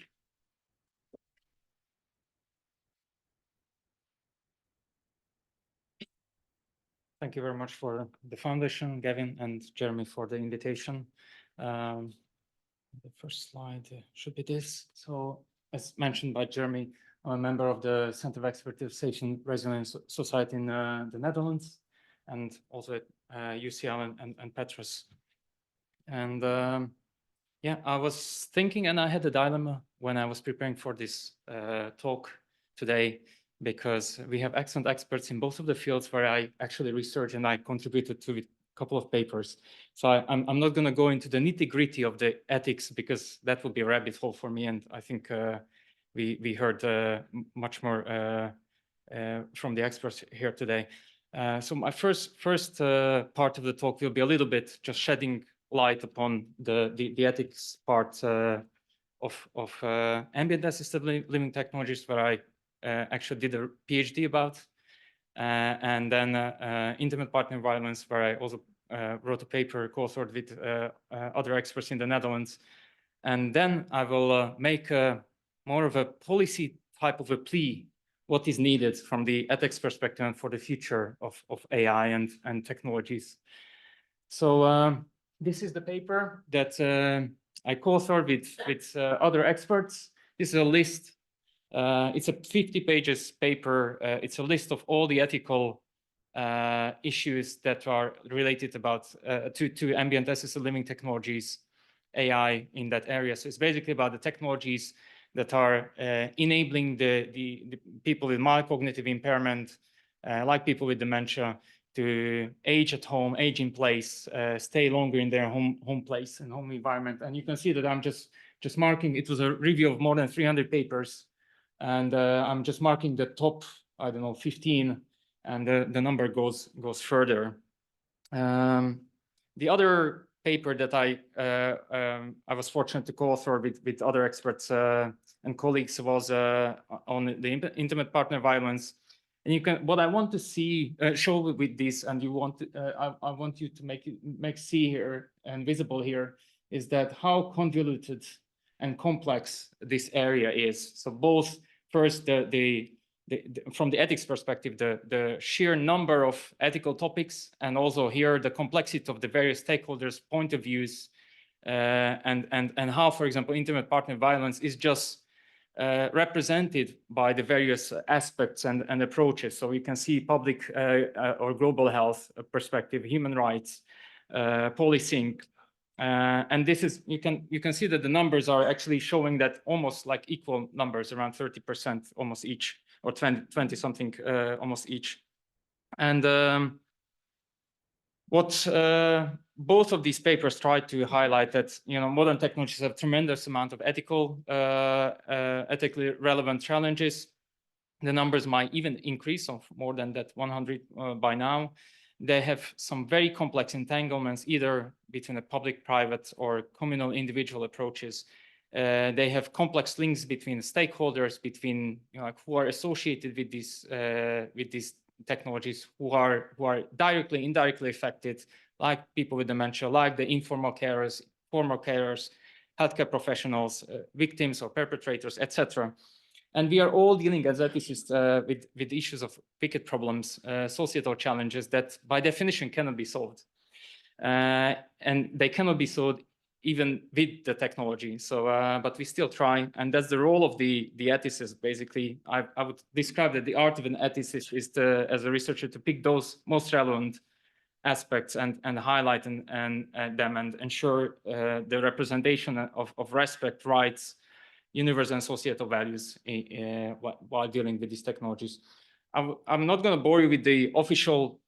Thank you very much for the foundation, Gavin and Jeremy, for the invitation. The first slide should be this. So, as mentioned by Jeremy, I'm a member of the Center of Expertise Safety and Resilience Society in the Netherlands, and also at UCL and PETRAS. And yeah, I was thinking, and I had a dilemma when I was preparing for this talk today, because we have excellent experts in both of the fields where I actually researched and I contributed to a couple of papers. So I'm not going to go into the nitty-gritty of the ethics, because that would be a rabbit hole for me. And I think we heard much more from the experts here today. So my first part of the talk will be a little bit just shedding light upon the ethics part of ambient assisted living technologies, where I actually did a PhD about, and then intimate partner environments, where I also wrote a paper co-authored with other experts in the Netherlands. And then I will make more of a policy type of a plea, what is needed from the ethics perspective and for the future of AI and technologies. So this is the paper that I co-authored with other experts. This is a list. It's a 50 pages paper. It's a list of all the ethical issues that are related about to ambient assisted living technologies, AI in that area. So it's basically about the technologies that are enabling the people with mild cognitive impairment, like people with dementia, to age at home, age in place, stay longer in their home place and home environment. And you can see that I'm just marking, it was a review of more than 300 papers. And I'm just marking the top, I don't know, 15, and the number goes further. The other paper that I was fortunate to co-author with other experts and colleagues was on the intimate partner violence. And you can, what I want to see, show with this, and you want to, I want you to make see here and visible here, is that how convoluted and complex this area is. So both first from the ethics perspective, the sheer number of ethical topics, and also here the complexity of the various stakeholders' point of views, and how, for example, intimate partner violence is just represented by the various aspects and approaches. So we can see public or global health perspective, human rights, policing, and this is, you can see that the numbers are actually showing that almost like equal numbers, around 30% almost each, or 20 something almost each. And what both of these papers try to highlight, that modern technologies have tremendous amount of ethically relevant challenges. The numbers might even increase of more than that 100 by now. They have some very complex entanglements, either between the public, private, or communal individual approaches. They have complex links between stakeholders, between who are associated with these technologies, who are directly, indirectly affected, like people with dementia, like the informal carers, formal carers, healthcare professionals, victims or perpetrators, etc. And we are all dealing as ethicists with issues of wicked problems, societal challenges that by definition cannot be solved. And they cannot be solved even with the technology. So, but we still try, and that's the role of the ethicist. Basically, I would describe that the art of an ethicist is as a researcher, to pick those most relevant aspects and highlight them and ensure the representation of respect, rights, universal and societal values while dealing with these technologies. I'm not going to bore you with the official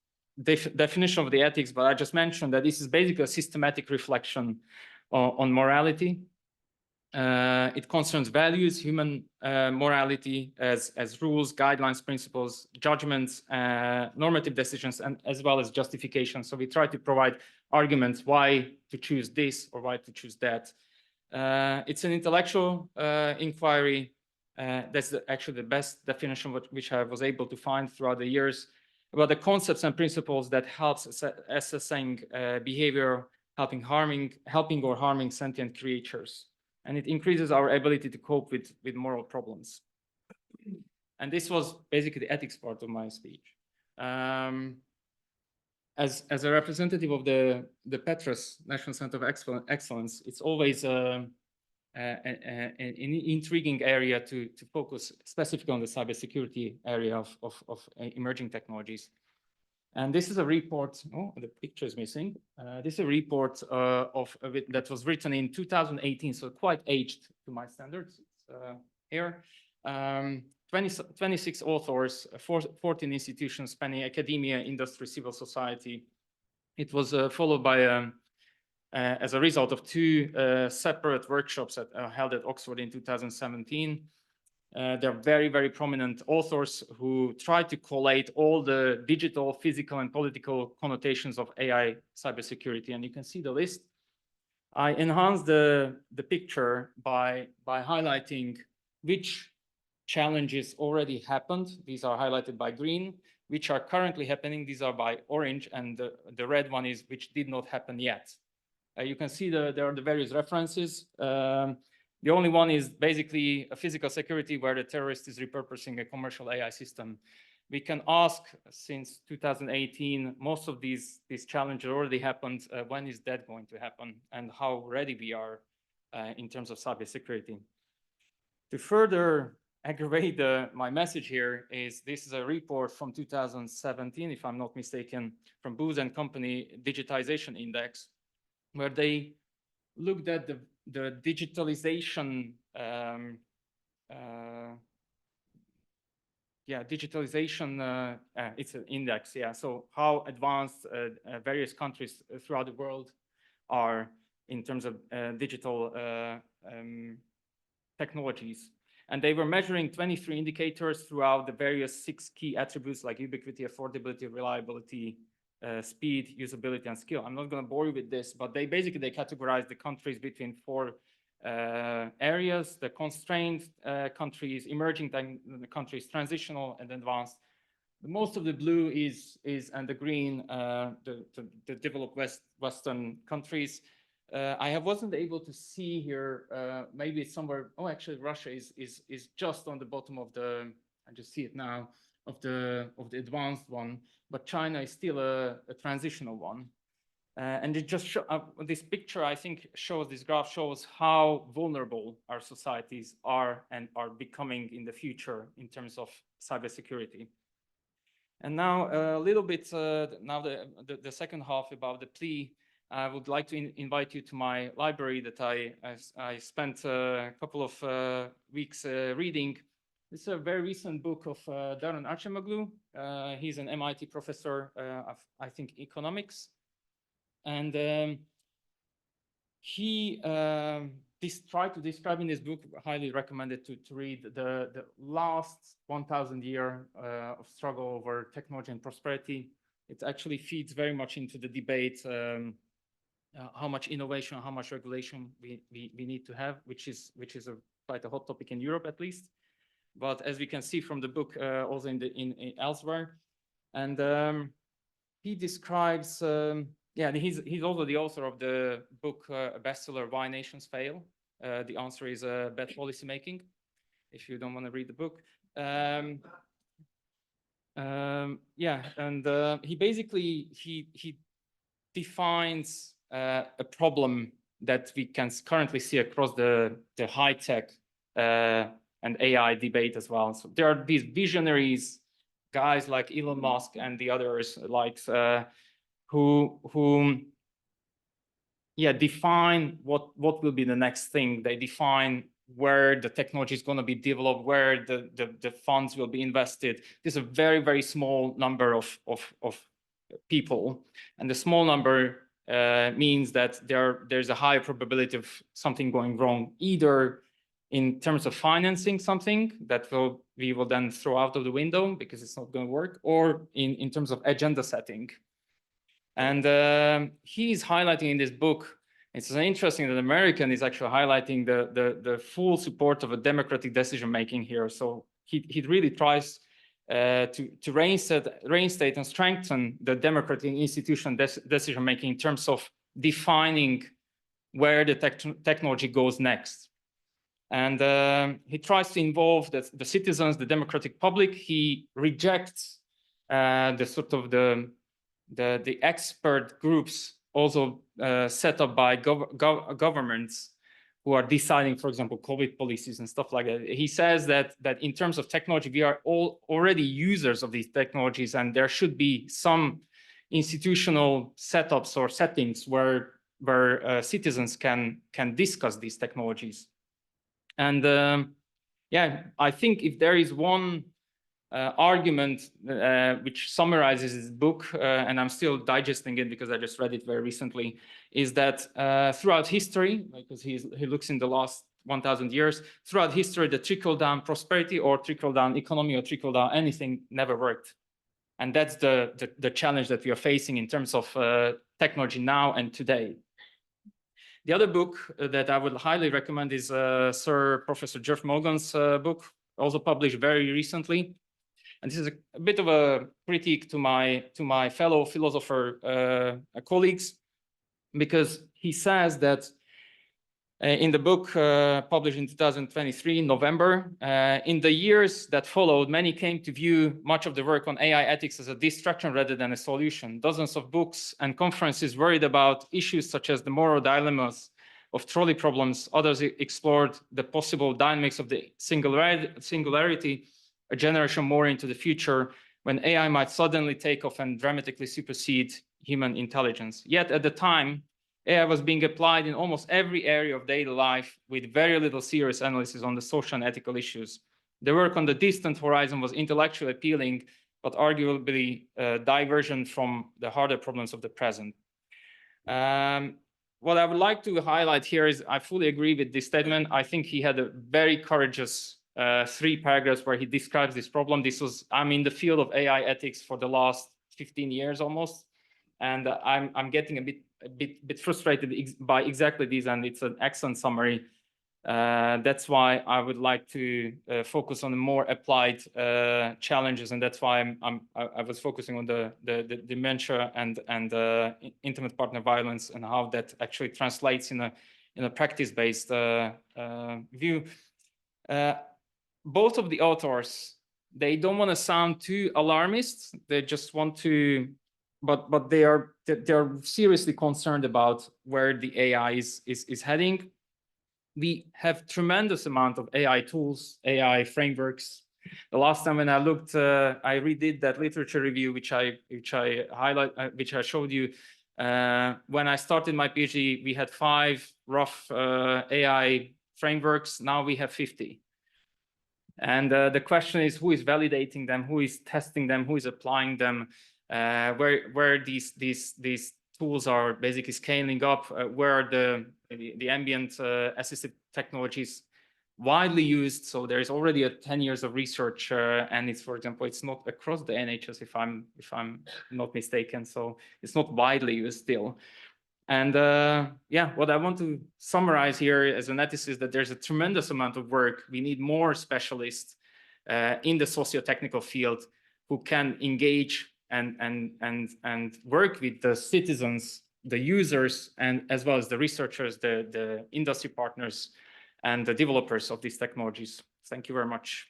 definition of the ethics, but I just mentioned that this is basically a systematic reflection on morality. It concerns values, human morality as rules, guidelines, principles, judgments, normative decisions, and as well as justification. So we try to provide arguments why to choose this or why to choose that. It's an intellectual inquiry. That's actually the best definition which I was able to find throughout the years, about the concepts and principles that helps assessing behavior, helping or harming sentient creatures. And it increases our ability to cope with moral problems. And this was basically the ethics part of my speech. As a representative of the PETRAS National Center of Excellence, it's always an intriguing area to focus specifically on the cybersecurity area of emerging technologies. And this is a report, oh, the picture is missing. This is a report that was written in 2018, so quite aged to my standards. Here, 26 authors, 14 institutions spanning academia, industry, civil society. It was followed by, as a result of two separate workshops held at Oxford in 2017. There are very, very prominent authors who try to collate all the digital, physical, and political connotations of AI cybersecurity. And you can see the list. I enhanced the picture by highlighting which challenges already happened. These are highlighted by green, which are currently happening. These are by orange, and the red one is which did not happen yet. You can see there are the various references. The only one is basically a physical security where the terrorist is repurposing a commercial AI system. We can ask, since 2018, most of these challenges already happened. When is that going to happen, and how ready we are in terms of cybersecurity? To further aggravate my message here is this is a report from 2017, if I'm not mistaken, from Booz and Company Digitization Index, where they looked at the digitalization it's an index, yeah. So how advanced various countries throughout the world are in terms of digital technologies. And they were measuring 23 indicators throughout the various 6 key attributes like ubiquity, affordability, reliability, speed, usability, and skill. I'm not going to bore you with this, but they categorized the countries between 4 areas: the constrained countries, emerging countries, transitional, and advanced. Most of the blue and the green, the developed Western countries. I wasn't able to see here. Maybe it's somewhere. Oh, actually, Russia is just on the bottom of the. I just see it now of the advanced one, but China is still a transitional one. And it just this picture, I think, this graph shows how vulnerable our societies are and are becoming in the future in terms of cybersecurity. And now a little bit, now the second half about the plea. I would like to invite you to my library that I spent a couple of weeks reading. It's a very recent book of Daron Acemoglu. He's an MIT professor of, I think, economics. And he tried to describe in his book, highly recommended to read, the last 1,000 years of struggle over technology and prosperity. It actually feeds very much into the debate how much innovation, how much regulation we need to have, which is quite a hot topic in Europe at least. But as we can see from the book, also in elsewhere, and he describes. Yeah, he's also the author of the book bestseller Why Nations Fail. The answer is bad policy making. If you don't want to read the book, yeah, and he basically he defines a problem that we can currently see across the high tech and AI debate as well. So there are these visionaries, guys like Elon Musk and the others, like who define what will be the next thing. They define where the technology is going to be developed, where the funds will be invested. There's a very, very small number of people, and the small number means that there's a high probability of something going wrong, either in terms of financing something that we will then throw out of the window because it's not going to work, or in terms of agenda setting. And he's highlighting in this book, it's interesting that American is actually highlighting the full support of a democratic decision making here. So he really tries to reinstate and strengthen the democratic institution decision making in terms of defining where the technology goes next. And he tries to involve the citizens, the democratic public. He rejects the sort of the expert groups also set up by governments who are deciding, for example, COVID policies and stuff like that. He says that in terms of technology, we are all already users of these technologies, and there should be some institutional setups or settings where citizens can discuss these technologies. And yeah, I think if there is one argument which summarizes his book, and I'm still digesting it because I just read it very recently, is that throughout history, because he looks in the last 1,000 years, throughout history, the trickle-down prosperity or trickle-down economy or trickle-down anything never worked. And that's the challenge that we are facing in terms of technology now and today. The other book that I would highly recommend is Sir Professor Geoff Morgan's book, also published very recently. And this is a bit of a critique to my fellow philosopher colleagues, because he says that in the book published in 2023, November, in the years that followed, many came to view much of the work on AI ethics as a distraction rather than a solution. Dozens of books and conferences worried about issues such as the moral dilemmas of trolley problems. Others explored the possible dynamics of the singularity, a generation more into the future, when AI might suddenly take off and dramatically supersede human intelligence. Yet at the time, AI was being applied in almost every area of daily life with very little serious analysis on the social and ethical issues. The work on the distant horizon was intellectually appealing, but arguably divergent from the harder problems of the present. What I would like to highlight here is I fully agree with this statement. I think he had a very courageous 3 paragraphs where he describes this problem. I'm in the field of AI ethics for the last 15 years almost, and I'm getting a bit frustrated by exactly this, and it's an excellent summary. That's why I would like to focus on the more applied challenges, and that's why I was focusing on the dementia and intimate partner violence and how that actually translates in a practice-based view. Both of the authors, they don't want to sound too alarmist. They just want to, but they are seriously concerned about where the AI is heading. We have tremendous amount of AI tools, AI frameworks. The last time when I looked, I redid that literature review, which I showed you. When I started my PhD, we had 5 rough AI frameworks. Now we have 50. And the question is, who is validating them? Who is testing them? Who is applying them? Where these tools are basically scaling up, where are the ambient assistive technologies widely used. So there is already 10 years of research, and it's, for example, it's not across the NHS, if I'm not mistaken. So it's not widely used still. And yeah, what I want to summarize here as an ethicist is that there's a tremendous amount of work. We need more specialists in the socio-technical field who can engage and work with the citizens, the users, and as well as the researchers, the industry partners, and the developers of these technologies. Thank you very much.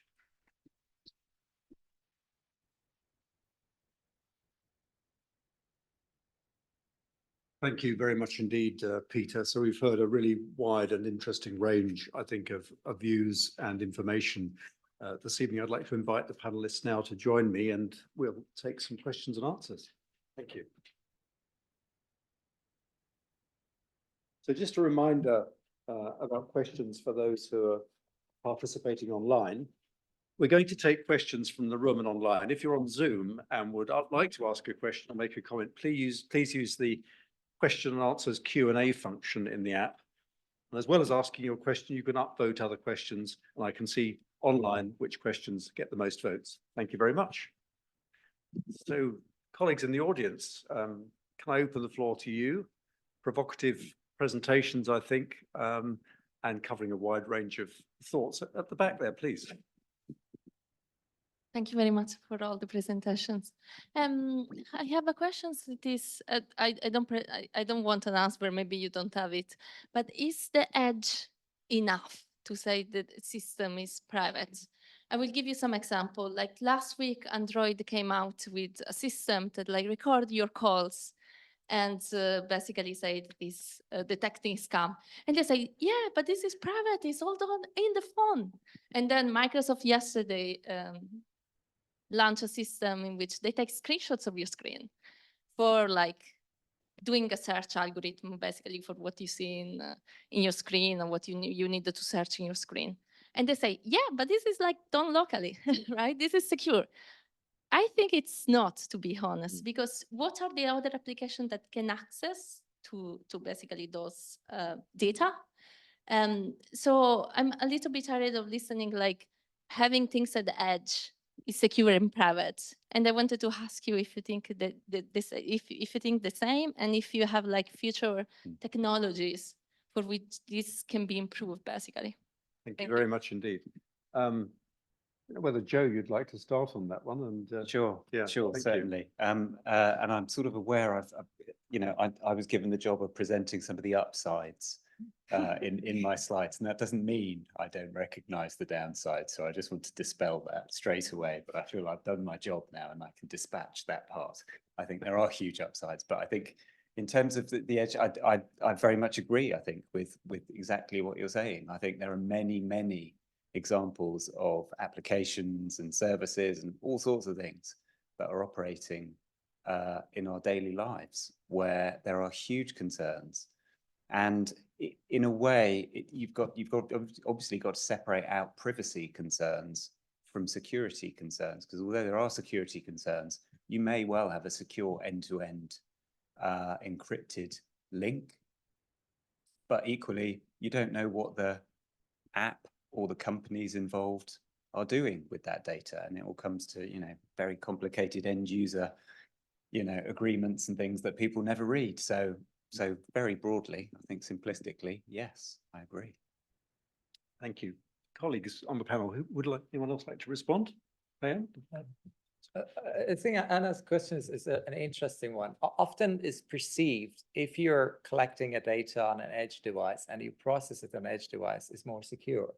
Thank you very much indeed, Peter. So we've heard a really wide and interesting range, I think, of views and information. This evening, I'd like to invite the panelists now to join me, and we'll take some questions and answers. Thank you. So just a reminder about questions for those who are participating online. We're going to take questions from the room and online. If you're on Zoom and would like to ask a question or make a comment, please use the question and answers Q&A function in the app. And as well as asking your question, you can upvote other questions, and I can see online which questions get the most votes. Thank you very much. So, colleagues in the audience, can I open the floor to you? Provocative presentations, I think, and covering a wide range of thoughts. At the back there, please. Thank you very much for all the presentations. I have a question. It is, I don't want an answer. Maybe you don't have it. But is the edge enough to say that the system is private? I will give you some example. Like last week, Android came out with a system that like record your calls and basically say this detecting scam. And they say, yeah, but this is private. It's all done in the phone. And then Microsoft yesterday launch a system in which they take screenshots of your screen for like doing a search algorithm, basically for what you see in your screen and what you need to search in your screen. And they say, yeah, but this is like done locally, right? This is secure. I think it's not, to be honest, because what are the other applications that can access to basically those data? So I'm a little bit tired of listening, like having things at the edge is secure and private. And I wanted to ask you if you think that if you think the same, and if you have like future technologies for which this can be improved, basically. Thank you very much indeed. Whether Joe, you'd like to start on that one? And Sure, yeah, sure, certainly. And I'm sort of aware I was given the job of presenting some of the upsides in my slides, and that doesn't mean I don't recognize the downside. So I just want to dispel that straight away. But I feel I've done my job now and I can dispatch that part. I think there are huge upsides, but I think In terms of the edge, I very much agree, I think, with exactly what you're saying. I think there are many examples of applications and services and all sorts of things that are operating in our daily lives where there are huge concerns. And in a way, you've obviously got to separate out privacy concerns from security concerns, because although there are security concerns, you may well have a secure end-to-end encrypted link, but equally you don't know what the app or the companies involved are doing with that data, and it all comes to, you know, very complicated end user, you know, agreements and things that people never read. So very broadly, I think simplistically, yes, I agree. Thank you. Colleagues on the panel, anyone else like to respond? Payam? I think Anna's question is an interesting one. Often is perceived if you're collecting a data on an edge device and you process it on an edge device, is more secure.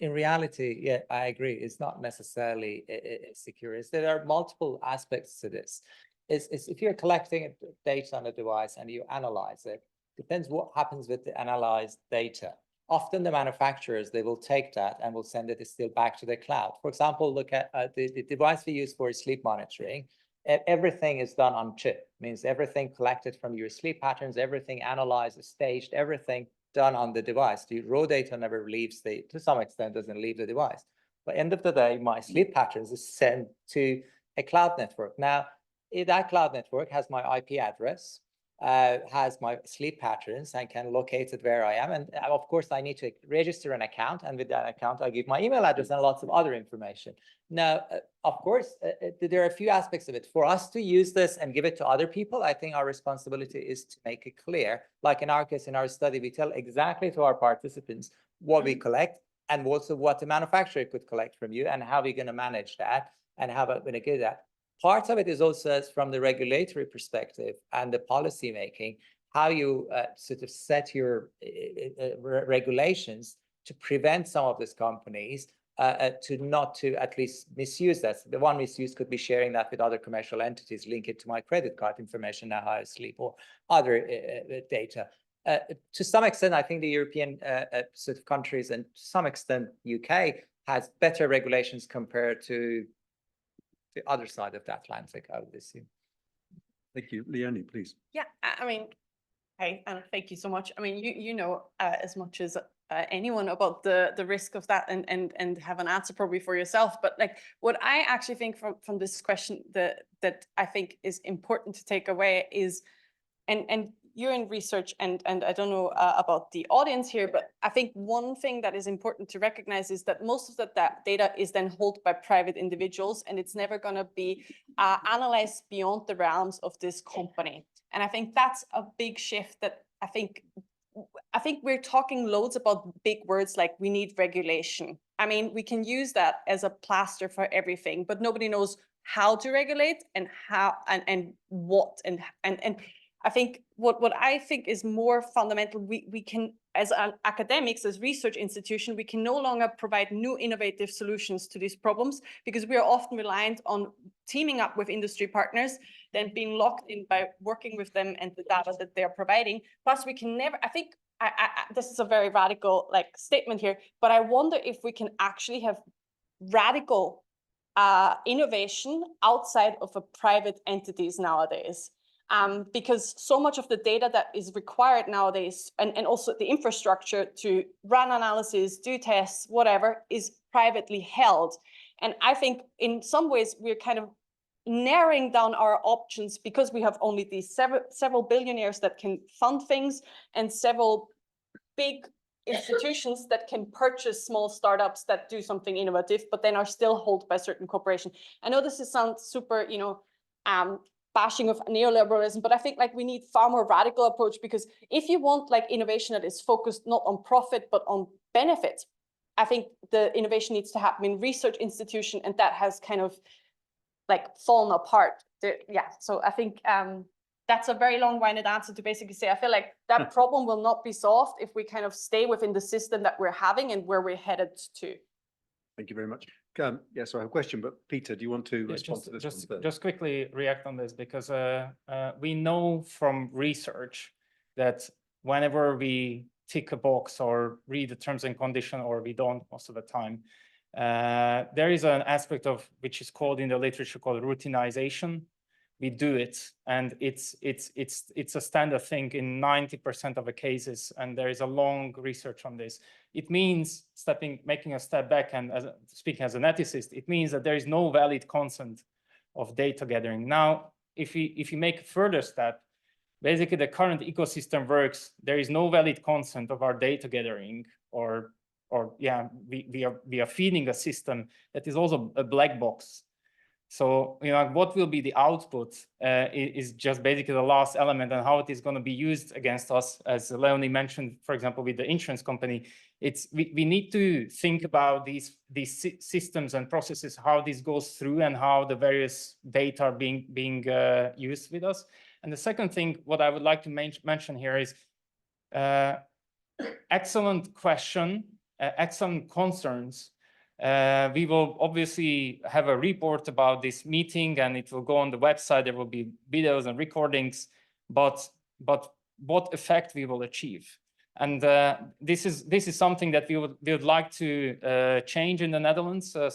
In reality, yeah, I agree. It's not necessarily secure. There are multiple aspects to this. If you're collecting data on a device and you analyze it, depends what happens with the analyzed data. Often the manufacturers, they will take that and will send it still back to the cloud. For example, look at the device we use for sleep monitoring. Everything is done on chip, means everything collected from your sleep patterns, everything analyzed, staged, everything done on the device. The raw data never leaves to some extent, doesn't leave the device. But end of the day, my sleep patterns is sent to a cloud network. Now, that cloud network has my IP address, has my sleep patterns, and can locate it where I am. And of course, I need to register an account. And with that account, I give my email address and lots of other information. Now, of course, there are a few aspects of it. For us to use this and give it to other people, I think our responsibility is to make it clear. Like in our case, in our study, we tell exactly to our participants what we collect and also what the manufacturer could collect from you and how we're going to manage that and how we're going to get that. Part of it is also from the regulatory perspective and the policy making, how you sort of set your regulations to prevent some of these companies not to at least misuse that. The one misuse could be sharing that with other commercial entities, link it to my credit card information, now how I sleep, or other data. To some extent, I think the European sort of countries and to some extent UK has better regulations compared to the other side of the Atlantic, I would assume. Thank you. Leonie, please. Yeah, I mean, hey, Anna, thank you so much. I mean, you know as much as anyone about the risk of that and have an answer probably for yourself. But like what I actually think from this question that I think is important to take away is, and you're in research and I don't know about the audience here, but I think one thing that is important to recognize is that most of that data is then held by private individuals, and it's never going to be analyzed beyond the realms of this company. And I think that's a big shift that I think we're talking loads about big words like we need regulation. I mean, we can use that as a plaster for everything, but nobody knows how to regulate and how and what and I think what I think is more fundamental, we can, as academics, as research institution, we can no longer provide new innovative solutions to these problems because we are often reliant on teaming up with industry partners, then being locked in by working with them and the data that they're providing. Plus, we can never, I think, this is a very radical statement here, but I wonder if we can actually have radical innovation outside of private entities nowadays. Because so much of the data that is required nowadays and also the infrastructure to run analysis, do tests, whatever, is privately held. And I think in some ways we're kind of narrowing down our options because we have only these several billionaires that can fund things and several big institutions that can purchase small startups that do something innovative, but then are still held by certain corporations. I know this sounds super, bashing of neoliberalism, but I think we need far more radical approach, because if you want innovation that is focused not on profit but on benefit, I think the innovation needs to happen in research institution, and that has kind of fallen apart. So I think that's a very long-winded answer to basically say I feel like that problem will not be solved if we kind of stay within the system that we're having and where we're headed to. Thank you very much. Yes, I have a question, but Peter, do you want to Yeah, respond to this one first? just quickly react on this because we know from research that whenever we tick a box or read the terms and condition, or we don't most of the time, there is an aspect of which is called in the literature called routinization. We do it, and it's a standard thing in 90% of the cases, and there is a long research on this. It means making a step back, and speaking as an ethicist, it means that there is no valid consent of data gathering. Now, if you make a further step, basically the current ecosystem works. There is no valid consent of our data gathering, or yeah, we are feeding a system that is also a black box. So, what will be the output is just basically the last element, and how it is going to be used against us. As Leonie mentioned, for example, with the insurance company, we need to think about these systems and processes, how this goes through, and how the various data are being used with us. And the second thing, what I would like to mention here is excellent question, excellent concerns. We will obviously have a report about this meeting, and it will go on the website. There will be videos and recordings, but what effect we will achieve. And this is something that we would like to change in the Netherlands. The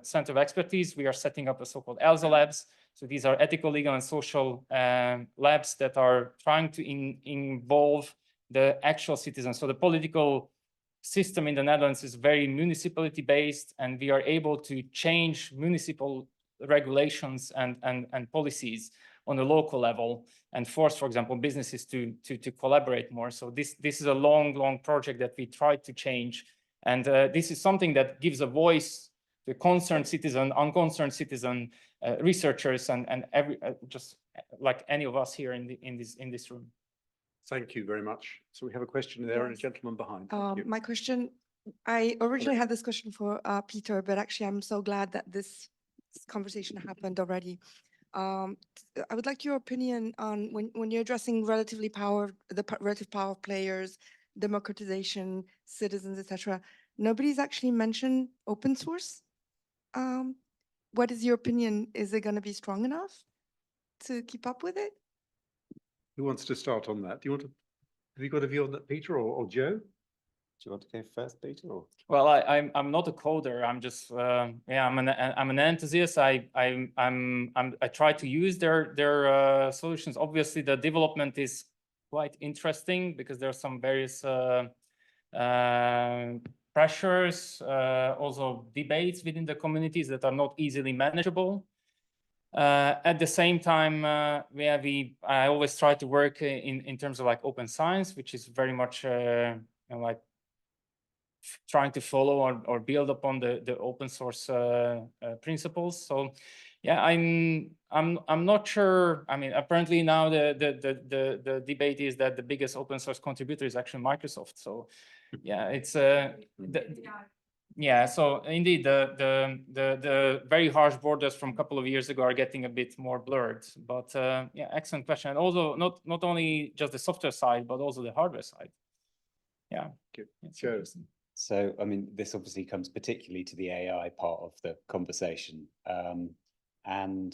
Center of Expertise, we are setting up a so-called ELSA labs. So these are ethical, legal, and social labs that are trying to involve the actual citizens. So the political system in the Netherlands is very municipality based, and we are able to change municipal regulations and policies on a local level, and force, for example, businesses to collaborate more. So this is a long project that we try to change, and this is something that gives a voice to concerned citizen, unconcerned citizen, researchers, and every just like any of us here in this room. Thank you very much. So we have a question there and a gentleman behind. Thank you. My question, I originally had this question for Peter, but actually I'm so glad that this conversation happened already. I would like your opinion on when you're addressing the relative power of players, democratization, citizens, etc. Nobody's actually mentioned open source. What is your opinion? Is it going to be strong enough to keep up with it? Who wants to start on that? Have you got a view on that, Peter or Joe? Do you want to go first, Peter? Or? Well, I'm not a coder. I'm just I'm an enthusiast. I try to use their solutions. Obviously, the development is quite interesting because there are some various pressures, also debates within the communities that are not easily manageable. At the same time, I always try to work in terms of like open science, which is very much like trying to follow or build upon the open source principles. So yeah, I'm not sure. I mean, apparently now the debate is that the biggest open source contributor is actually Microsoft. So yeah, it's yeah, so indeed, the very harsh borders from a couple of years ago are getting a bit more blurred. But yeah, excellent question. And also not only just the software side, but also the hardware side. Yeah. Joe. So, I mean, this obviously comes particularly to the AI part of the conversation. And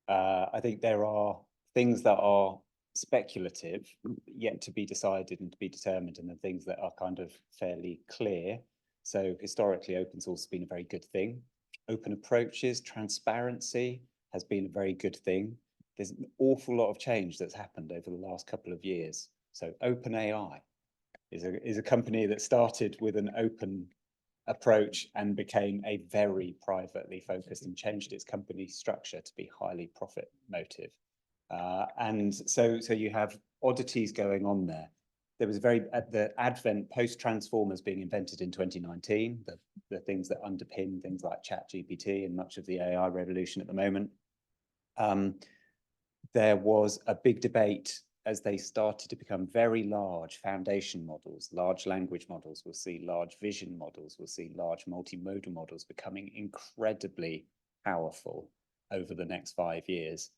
I think there are things that are speculative, yet to be decided and to be determined, and then things that are kind of fairly clear. So historically, open source has been a very good thing. Open approaches, transparency has been a very good thing. There's an awful lot of change that's happened over the last couple of years. So OpenAI is a company that started with an open approach and became a very privately focused and changed its company structure to be highly profit motive. And so you have oddities going on there. There was at the advent post-transformers being invented in 2019, the things that underpin things like ChatGPT and much of the AI revolution at the moment. There was a big debate as they started to become very large foundation models, large language models. We'll see large vision models. We'll see large multimodal models becoming incredibly powerful over the next 5 years.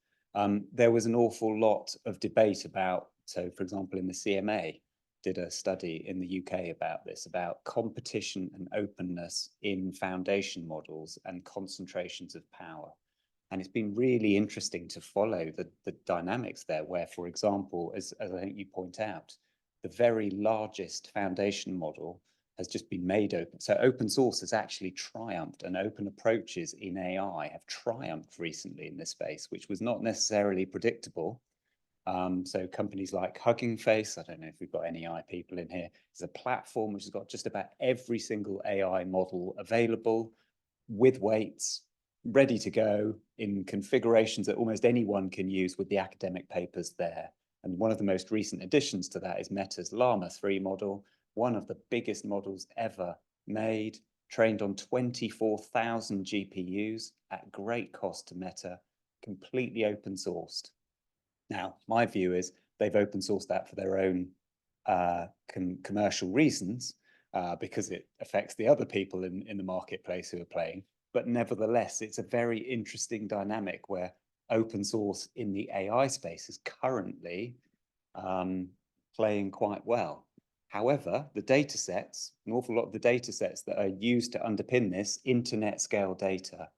There was an awful lot of debate about, so for example, in the CMA, did a study in the UK about this, about competition and openness in foundation models and concentrations of power. And it's been really interesting to follow the dynamics there, where, for example, as I think you point out, the very largest foundation model has just been made open. So open source has actually triumphed, and open approaches in AI have triumphed recently in this space, which was not necessarily predictable. So companies like Hugging Face, I don't know if we've got any AI people in here, is a platform which has got just about every single AI model available with weights, ready to go in configurations that almost anyone can use with the academic papers there. And one of the most recent additions to that is Meta's Llama 3 model, one of the biggest models ever made, trained on 24,000 GPUs at great cost to Meta, completely open sourced. Now, my view is they've open sourced that for their own commercial reasons, because it affects the other people in the marketplace who are playing. But nevertheless, it's a very interesting dynamic where open source in the AI space is currently playing quite well. However, the data sets, an awful lot of the data sets that are used to underpin this internet scale data,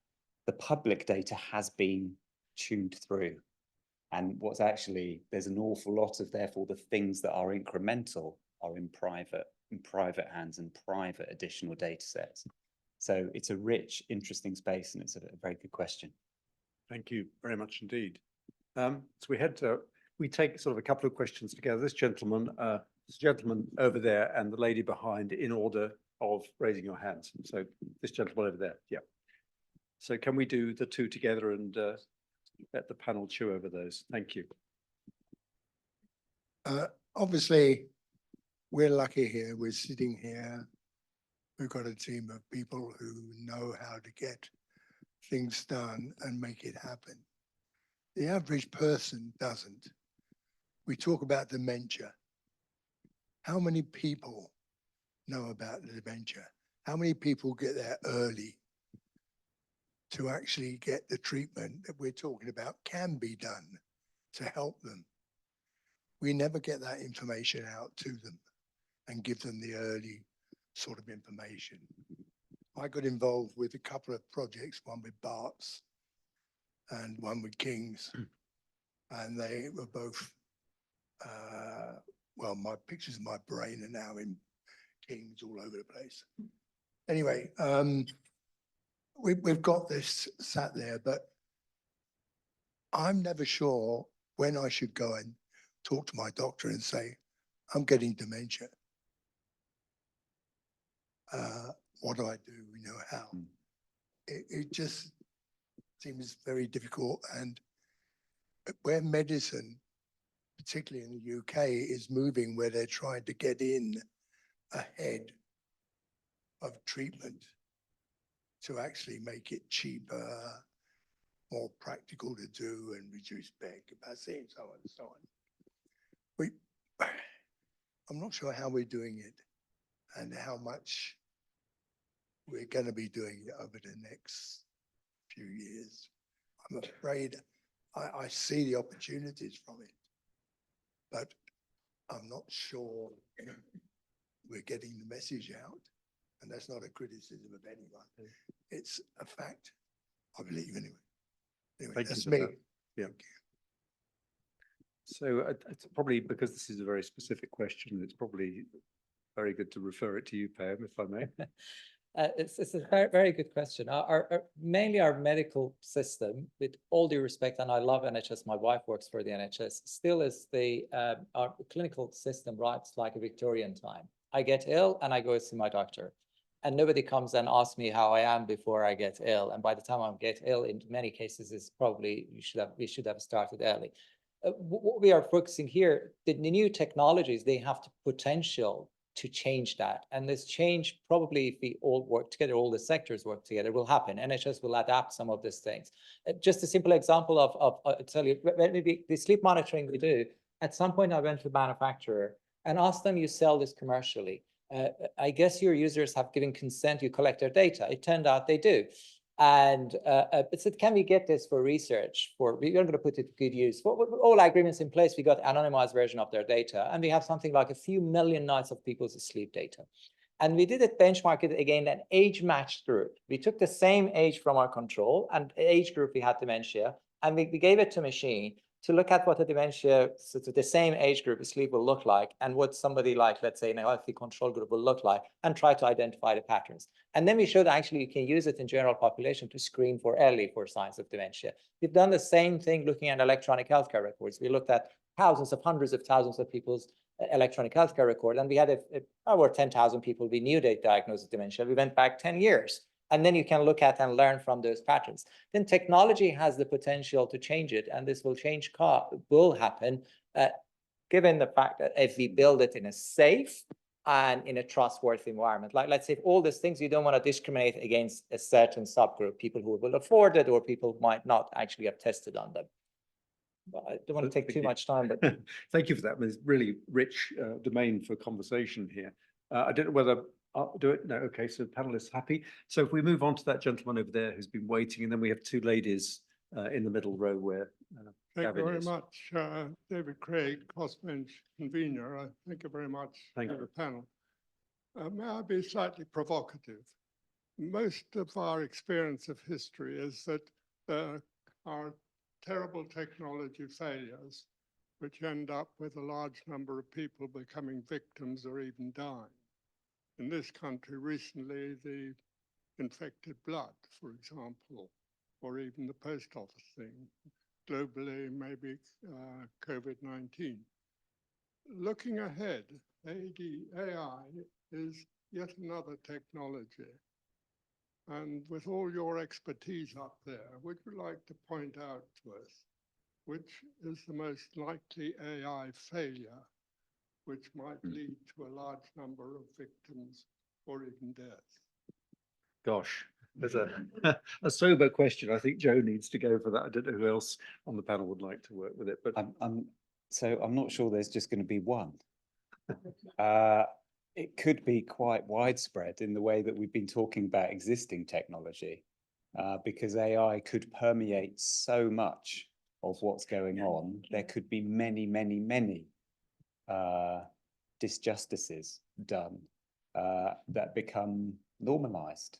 the public data has been chewed through. And what's actually, there's an awful lot of, therefore, the things that are incremental are in private hands and private additional data sets. So it's a rich, interesting space, and it's a very good question. Thank you very much indeed. So we take sort of a couple of questions together. This gentleman over there and the lady behind, in order of raising your hands. So this gentleman over there, yeah. So can we do the two together and let the panel chew over those? Thank you. Obviously, we're lucky here. We're sitting here. We've got a team of people who know how to get things done and make it happen. The average person doesn't. We talk about dementia. How many people know about the dementia? How many people get there early to actually get the treatment that we're talking about can be done to help them? We never get that information out to them and give them the early sort of information. I got involved with a couple of projects, one with Barts and one with King's, and they were both, well, my pictures of my brain are now in King's all over the place. Anyway, we've got this sat there, but I'm never sure when I should go and talk to my doctor and say, I'm getting dementia. What do I do? You know, how? It just seems very difficult. And where medicine, particularly in the UK, is moving, where they're trying to get in ahead of treatment to actually make it cheaper, more practical to do, and reduce bed capacity, and so on and so on. I'm not sure how we're doing it and how much we're going to be doing it over the next few years. I'm afraid I see the opportunities from it, but I'm not sure we're getting the message out. And that's not a criticism of anyone. It's a fact, I believe, anyway. Anyway, that's me. Yeah. So it's probably, because this is a very specific question, it's probably very good to refer it to you, Payam, if I may. It's a very, very good question. Mainly our medical system, with all due respect, and I love NHS, my wife works for the NHS, still is our clinical system runs like a Victorian time. I get ill and I go see my doctor. And nobody comes and asks me how I am before I get ill. And by the time I get ill, in many cases, is probably we should have started early. What we are focusing here, the new technologies, they have the potential to change that. And this change, probably if we all work together, all the sectors work together, will happen. NHS will adapt some of these things. Just a simple example I'll tell you, maybe the sleep monitoring we do, at some point I went to a manufacturer and asked them, you sell this commercially. I guess your users have given consent, you collect their data. It turned out they do. And but said, can we get this for research? We're going to put it to good use. With all agreements in place, we got anonymized version of their data, and we have something like a few million nights of people's sleep data. And we did it benchmark it again, an age-matched group. We took the same age from our control and age group we had dementia, and we gave it to machine to look at what a dementia, so the same age group sleep will look like, and what somebody like, let's say, in a healthy control group will look like, and try to identify the patterns. And then we showed actually you can use it in general population to screen for early for signs of dementia. We've done the same thing looking at electronic healthcare records. We looked at thousands of hundreds of thousands of people's electronic healthcare record, and we had over 10,000 people we knew they diagnosed with dementia. We went back 10 years. And then you can look at and learn from those patterns. Then technology has the potential to change it, and this will will happen, given the fact that if we build it in a safe and in a trustworthy environment. Like, let's say, if all these things, you don't want to discriminate against a certain subgroup, people who will afford it, or people who might not actually have tested on them. But I don't want to take too much time, but thank you for that. It's really rich domain for conversation here. I don't know whether I'll do it. No, okay, so panelists happy. So if we move on to that gentleman over there who's been waiting, and then we have two ladies in the middle row where Thank Gavin you very is. much, David Craig, crossbench convener. Thank you very much Thank to you. the panel. May I be slightly provocative? Most of our experience of history is that there are terrible technology failures which end up with a large number of people becoming victims or even dying. In this country recently, the infected blood, for example, or even the post office thing. Globally, maybe COVID-19. Looking ahead, AI is yet another technology. And with all your expertise up there, would you like to point out to us which is the most likely AI failure which might lead to a large number of victims or even deaths? Gosh, there's a sober question. I think Joe needs to go for that. I don't know who else on the panel would like to work with it, but So I'm not sure there's just going to be one. It could be quite widespread in the way that we've been talking about existing technology, because AI could permeate so much of what's going on. There could be many, many, many disjustices done that become normalized.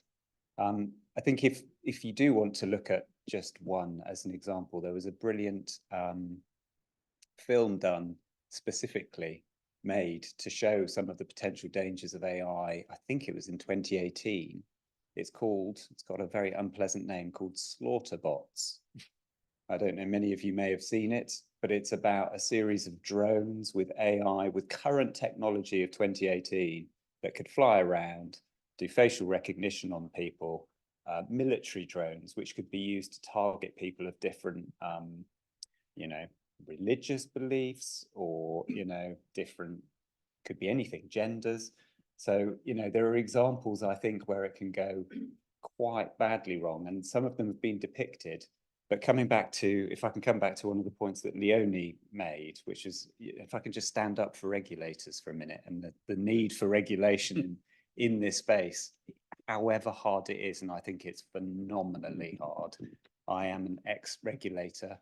I think if you do want to look at just one as an example, there was a brilliant film done specifically made to show some of the potential dangers of AI. I think it was in 2018. It's got a very unpleasant name called Slaughterbots. I don't know, many of you may have seen it, but it's about a series of drones with AI, with current technology of 2018 that could fly around, do facial recognition on people, military drones, which could be used to target people of different, religious beliefs, or, different, could be anything, genders. So, there are examples, I think, where it can go quite badly wrong, and some of them have been depicted. But coming back to, if I can come back to one of the points that Leonie made, which is, if I can just stand up for regulators for a minute, and the need for regulation in this space, however hard it is, and I think it's phenomenally hard. I am an ex-regulator.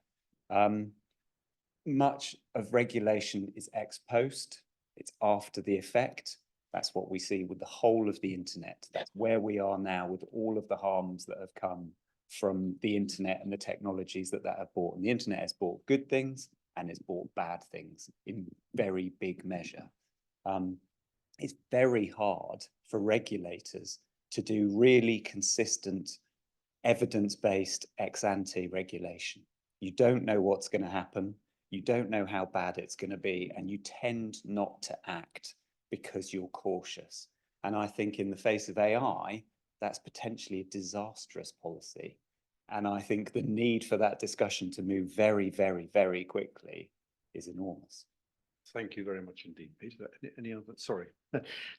Much of regulation is ex post. It's after the effect. That's what we see with the whole of the internet. That's where we are now with all of the harms that have come from the internet and the technologies that have brought. And the internet has brought good things and it's brought bad things in very big measure. It's very hard for regulators to do really consistent evidence-based ex-ante regulation. You don't know what's going to happen. You don't know how bad it's going to be, and you tend not to act because you're cautious. And I think in the face of AI, that's potentially a disastrous policy. And I think the need for that discussion to move very, very, very quickly is enormous. thank you very much indeed, Peter. Any other, sorry,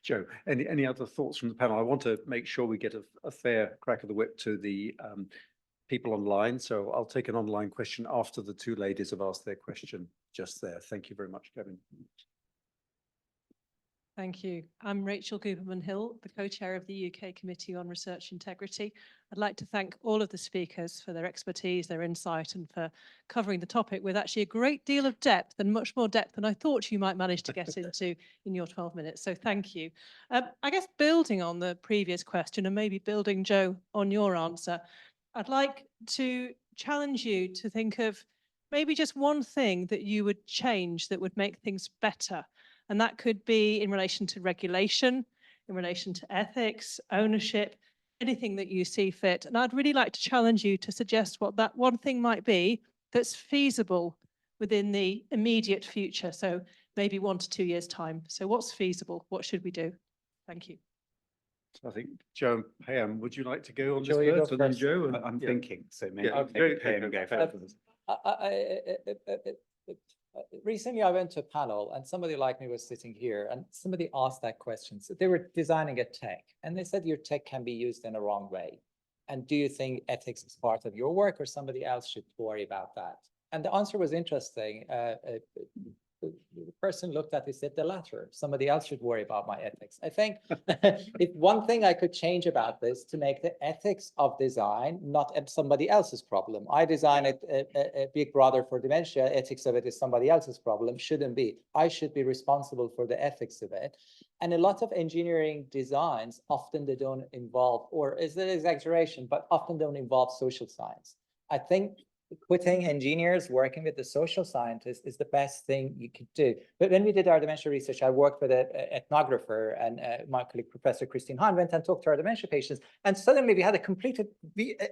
Joe, any other thoughts from the panel? I want to make sure we get a fair crack of the whip to the people online. So I'll take an online question after the two ladies have asked their question just there. Thank you very much, Kevin. Thank you. I'm Rachel Cooperman-Hill, the co-chair of the UK Committee on Research Integrity. I'd like to thank all of the speakers for their expertise, their insight, and for covering the topic with actually a great deal of depth, and much more depth than I thought you might manage to get into in your 12 minutes. So thank you. I guess building on the previous question, and maybe building, Joe, on your answer, I'd like to challenge you to think of maybe just one thing that you would change that would make things better. And that could be in relation to regulation, in relation to ethics, ownership, anything that you see fit. And I'd really like to challenge you to suggest what that one thing might be that's feasible within the immediate future. So maybe 1 to 2 years' time. So what's feasible? What should we do? Thank you. So I think Joe and Payam, would you like to go on Joe, this you go first? And then first. Joe? And, I'm yeah. thinking, so maybe Yeah, Payam go Payam. first. Recently, I went to a panel and somebody like me was sitting here and somebody asked that question. So they were designing a tech and they said your tech can be used in a wrong way. And do you think ethics is part of your work or somebody else should worry about that? And the answer was interesting. The person looked at it, said the latter. Somebody else should worry about my ethics. I think if one thing I could change about this to make the ethics of design not somebody else's problem. I design a big brother for dementia. Ethics of it is somebody else's problem. Shouldn't be. I should be responsible for the ethics of it. And a lot of engineering designs often they don't involve, or is it exaggeration, but often don't involve social science. I think putting engineers working with the social scientists is the best thing you could do. But when we did our dementia research, I worked with an ethnographer, and my colleague, Professor Christine Hahn, went and talked to our dementia patients. And suddenly we had a completely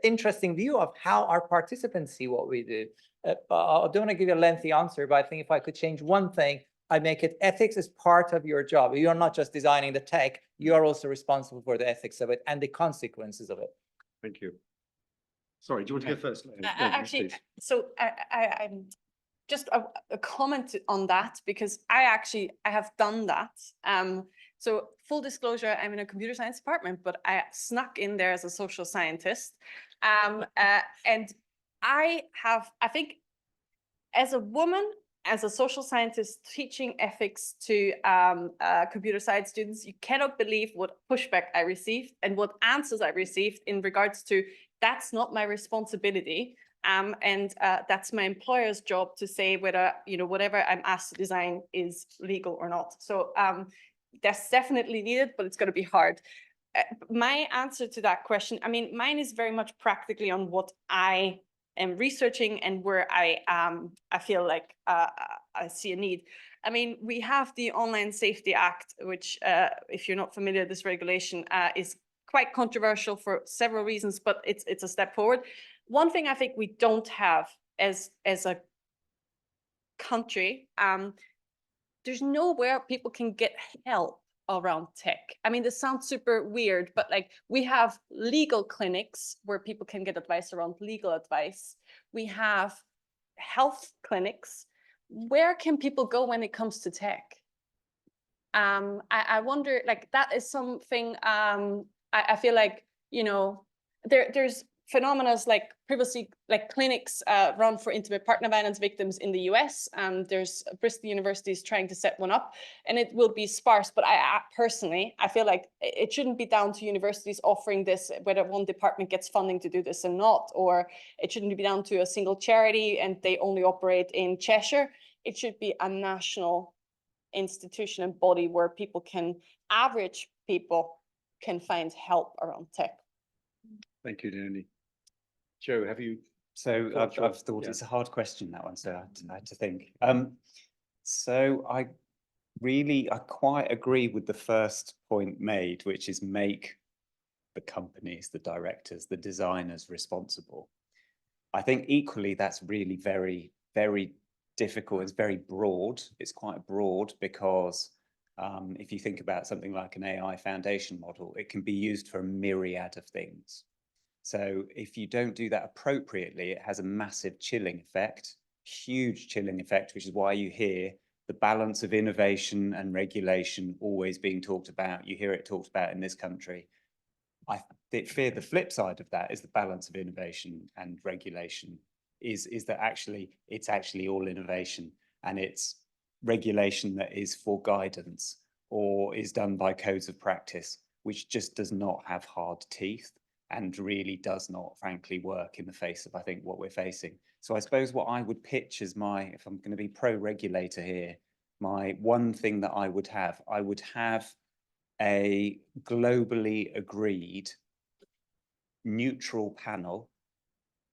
interesting view of how our participants see what we do. I don't want to give you a lengthy answer, but I think if I could change one thing, I make it ethics is part of your job. You're not just designing the tech, you are also responsible for the ethics of it and the consequences of it. Thank you. Sorry, do you want to go first? No, Actually, please. so I'm just a comment on that, because I have done that. So full disclosure, I'm in a computer science department, but I snuck in there as a social scientist. And I think as a woman, as a social scientist teaching ethics to computer science students, you cannot believe what pushback I received and what answers I received in regards to that's not my responsibility. And that's my employer's job to say whether, whatever I'm asked to design is legal or not. So that's definitely needed, but it's going to be hard. My answer to that question, I mean, mine is very much practically on what I am researching and where I feel like I see a need. I mean, we have the Online Safety Act, which, if you're not familiar, this regulation is quite controversial for several reasons, but it's a step forward. One thing I think we don't have as a country, there's nowhere people can get help around tech. I mean, this sounds super weird, but like we have legal clinics where people can get advice around legal advice. We have health clinics. Where can people go when it comes to tech? I wonder, like, that is something I feel like, there's phenomena like privacy, like clinics run for intimate partner violence victims in the US. There's Bristol University is trying to set one up, and it will be sparse. But I personally, I feel like it shouldn't be down to universities offering this, whether one department gets funding to do this or not, or it shouldn't be down to a single charity and they only operate in Cheshire. It should be a national institution and body where average people can find help around tech. Thank you, Leonie. Joe, have you? So I've thought yeah. it's a hard question, that one, so I had to think. So I quite agree with the first point made, which is make the companies, the directors, the designers responsible. I think equally that's really very, very difficult. It's very broad. It's quite broad because if you think about something like an AI foundation model, it can be used for a myriad of things. So if you don't do that appropriately, it has a massive chilling effect, huge chilling effect, which is why you hear the balance of innovation and regulation always being talked about. You hear it talked about in this country. I fear the flip side of that is the balance of innovation and regulation is that it's actually all innovation, and it's regulation that is for guidance or is done by codes of practice, which just does not have hard teeth and really does not, frankly, work in the face of, I think, what we're facing. So I suppose what I would pitch as my, if I'm going to be pro-regulator here, my one thing that I would have a globally agreed neutral panel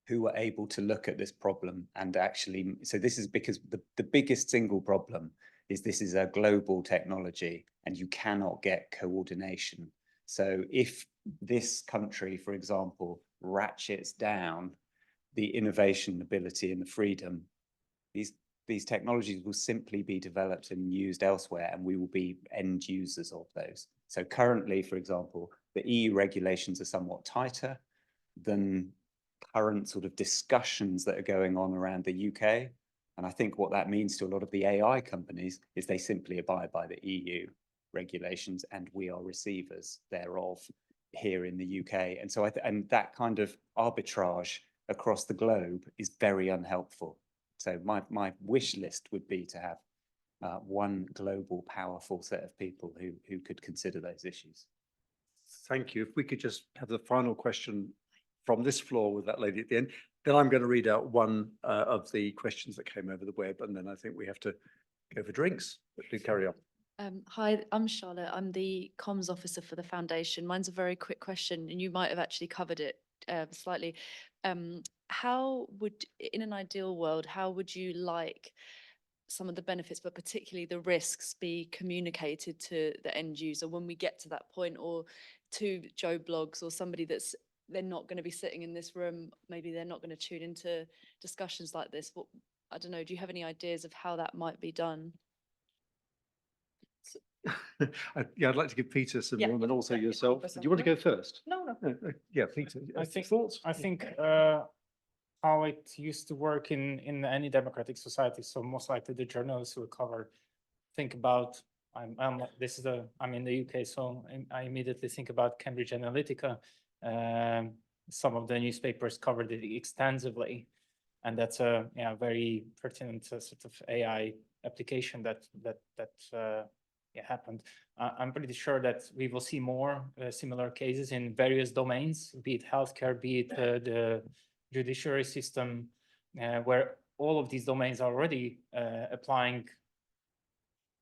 who are able to look at this problem and actually, so this is because the biggest single problem is this is a global technology and you cannot get coordination. So if this country, for example, ratchets down the innovation ability and the freedom, these technologies will simply be developed and used elsewhere, and we will be end users of those. So currently, for example, the EU regulations are somewhat tighter than current sort of discussions that are going on around the UK. And I think what that means to a lot of the AI companies is they simply abide by the EU regulations, and we are receivers thereof here in the UK. And so and that kind of arbitrage across the globe is very unhelpful. So my wish list would be to have one global, powerful set of people who could consider those issues. Thank you. If we could just have the final question from this floor with that lady at the end, then I'm going to read out one of the questions that came over the web, and then I think we have to go for drinks. But do carry on. Hi, I'm Charlotte. I'm the comms officer for the foundation. Mine's a very quick question, and you might have actually covered it slightly. How would, in an ideal world, how would you like some of the benefits, but particularly the risks, be communicated to the end user when we get to that point, or to Joe Blogs or somebody that's, they're not going to be sitting in this room, maybe they're not going to tune into discussions like this. What, I don't know, do you have any ideas of how that might be done? Yeah, I'd like to give Peter some room, and also yourself. Do you want to go first? No. Yeah, Peter. I think thoughts. I think how it used to work in any democratic society. So most likely the journalists will cover. Think about I'm in the UK, so I immediately think about Cambridge Analytica. Some of the newspapers covered it extensively, and that's a very pertinent sort of AI application that happened. I'm pretty sure that we will see more similar cases in various domains, be it healthcare, be it the judiciary system, where all of these domains are already applying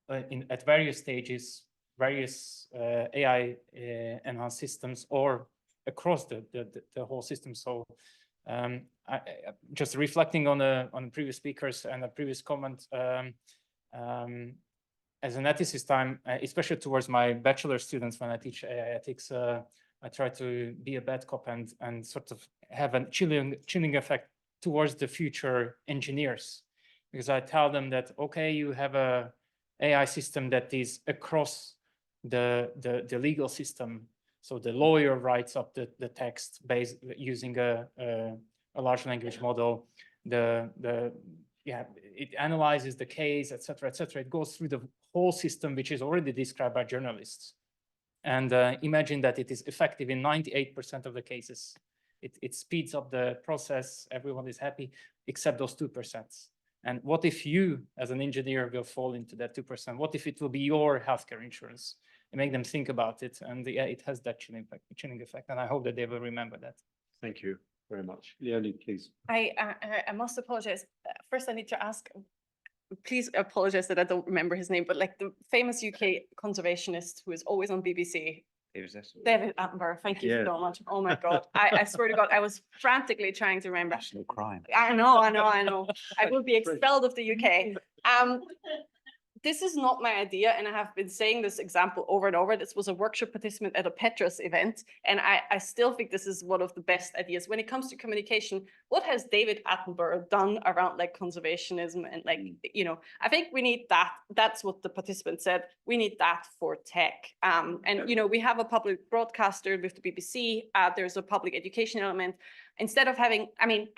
at various stages, various AI enhanced systems, or across the whole system. So just reflecting on the previous speakers and a previous comment, as an ethicist, especially towards my bachelor students when I teach AI ethics, I try to be a bad cop and sort of have a chilling effect towards the future engineers, because I tell them that, okay, you have a AI system that is across the legal system. So the lawyer writes up the text based using a large language model. It analyzes the case, etc., etc. It goes through the whole system, which is already described by journalists. And imagine that it is effective in 98% of the cases. It speeds up the process. Everyone is happy, except those 2%. And what if you, as an engineer, will fall into that 2%? What if it will be your healthcare insurance? And make them think about it. And it has that chilling effect. And I hope that they will remember that. Thank you very much. Leonie, please. I must apologize. First, I need to ask, please apologize that I don't remember his name, but like the famous UK conservationist who is always on BBC. David Attenborough, thank you so much. Oh my God. I swear to God, I was frantically trying to remember. National crime. I know. I will be expelled of the UK. This is not my idea, and I have been saying this example over and over. This was a workshop participant at a PETRAS event, and I still think this is one of the best ideas. When it comes to communication, what has David Attenborough done around like conservationism and like, I think we need that. That's what the participant said. We need that for tech. And, we have a public broadcaster with the BBC. There's a public education element. Instead of having, I'm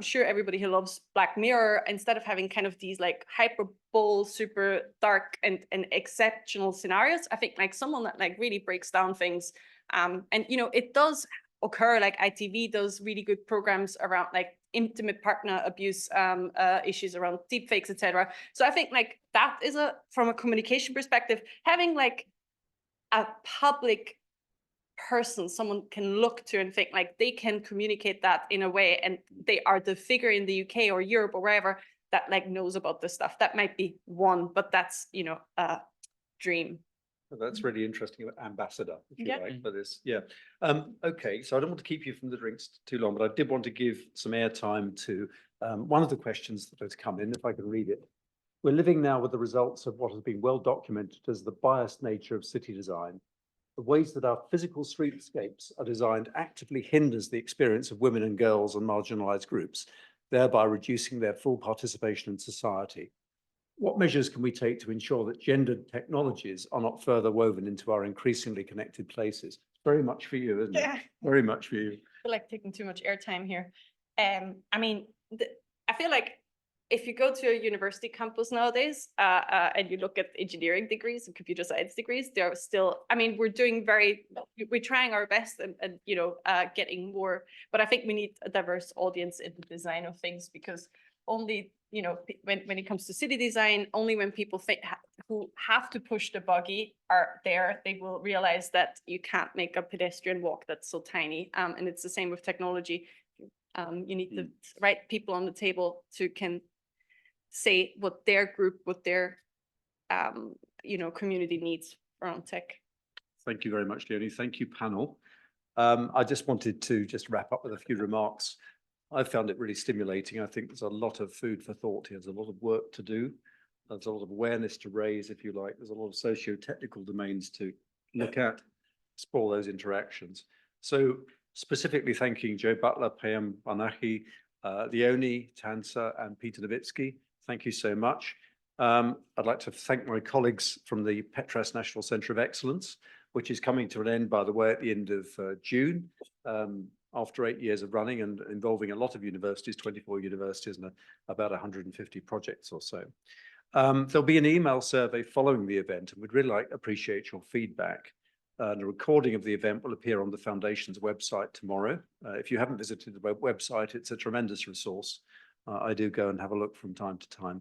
sure everybody who loves Black Mirror, instead of having kind of these like hyperbole, super dark and exceptional scenarios, I think like someone that like really breaks down things. And, it does occur, like ITV does really good programs around like intimate partner abuse issues around deepfakes, etc. So I think like that is from a communication perspective, having like a public person someone can look to and think like they can communicate that in a way, and they are the figure in the UK or Europe or wherever that like knows about this stuff. That might be one, but that's, you know, a dream. Well, that's really interesting. Ambassador, if you Yeah. like, for this. Yeah. Okay, so I don't want to keep you from the drinks too long, but I did want to give some airtime to one of the questions that has come in, if I can read it. We're living now with the results of what has been well documented as the biased nature of city design. The ways that our physical streetscapes are designed actively hinders the experience of women and girls and marginalized groups, thereby reducing their full participation in society. What measures can we take to ensure that gendered technologies are not further woven into our increasingly connected places? Very much for you, isn't it? Yeah. Very much for you. I feel like taking too much airtime here. I mean, I feel like if you go to a university campus nowadays and you look at engineering degrees and computer science degrees, they're still, I mean, we're trying our best and you know, getting more, but I think we need a diverse audience in the design of things, because only, you know, when it comes to city design, only when people who have to push the buggy are there, they will realize that you can't make a pedestrian walk that's so tiny. And it's the same with technology. You need the right people on the table to can say what their group, what their you know, community needs around tech. Thank you very much, Leonie. Thank you, panel. I just wanted to wrap up with a few remarks. I found it really stimulating. I think there's a lot of food for thought here. There's a lot of work to do. There's a lot of awareness to raise, if you like. There's a lot of socio-technical domains to look at, explore those interactions. So specifically thanking Joe Butler, Payam, Barnaghi, Leonie, Tanczer, and Peter Novitzky. Thank you so much. I'd like to thank my colleagues from the PETRAS National Centre of Excellence, which is coming to an end, by the way, at the end of June. After 8 years of running and involving a lot of universities, 24 universities and about 150 projects or so. There'll be an email survey following the event, and we'd really appreciate your feedback. The recording of the event will appear on the Foundation's website tomorrow. If you haven't visited the website, it's a tremendous resource. I do go and have a look from time to time.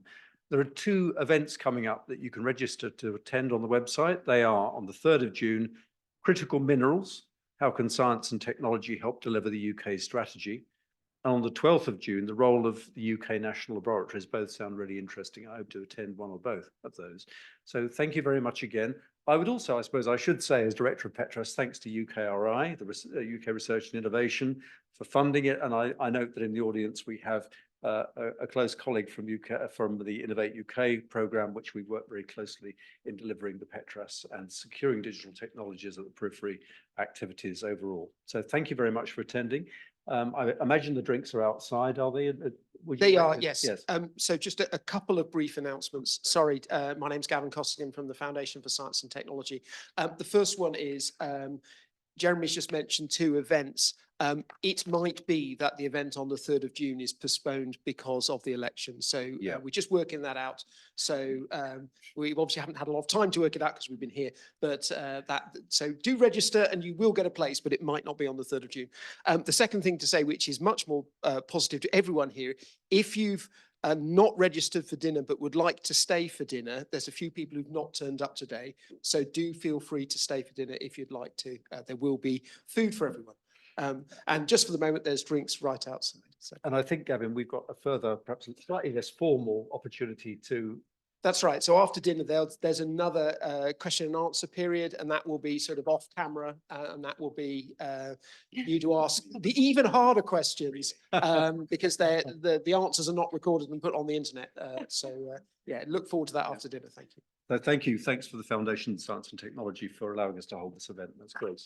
There are 2 events coming up that you can register to attend on the website. They are on the 3rd of June, Critical Minerals, How Can Science and Technology Help Deliver the UK's Strategy? And on the 12th of June, the role of the UK National Laboratories. Both sound really interesting. I hope to attend one or both of those. So thank you very much again. I would also, I suppose I should say, as Director of PETRAS, thanks to UKRI, the UK Research and Innovation, for funding it. And I note that in the audience we have a close colleague from the Innovate UK programme, which we work very closely in delivering the PETRAS and securing digital technologies at the periphery activities overall. So thank you very much for attending. I imagine the drinks are outside, are they? They are, yes. So just a couple of brief announcements. Sorry, my name's Gavin Costigan from the Foundation for Science and Technology. The first one is, Jeremy's just mentioned 2 events. It might be that the event on the 3rd of June is postponed because of the election. So we're just working that out. So we obviously haven't had a lot of time to work it out because we've been here, but so do register and you will get a place, but it might not be on the 3rd of June. The second thing to say, which is much more positive to everyone here, if you've not registered for dinner but would like to stay for dinner, there's a few people who've not turned up today. So do feel free to stay for dinner if you'd like to. There will be food for everyone. And just for the moment, there's drinks right outside. So. And I think, Gavin, we've got a further, perhaps slightly less formal opportunity to. That's right. So after dinner, there's another question and answer period, and that will be sort of off camera, and that will be you to ask the even harder questions because the answers are not recorded and put on the internet. Yeah, look forward to that after dinner. Thank you. Thank you. Thanks for the Foundation Science and Technology for allowing us to hold this event. That's great.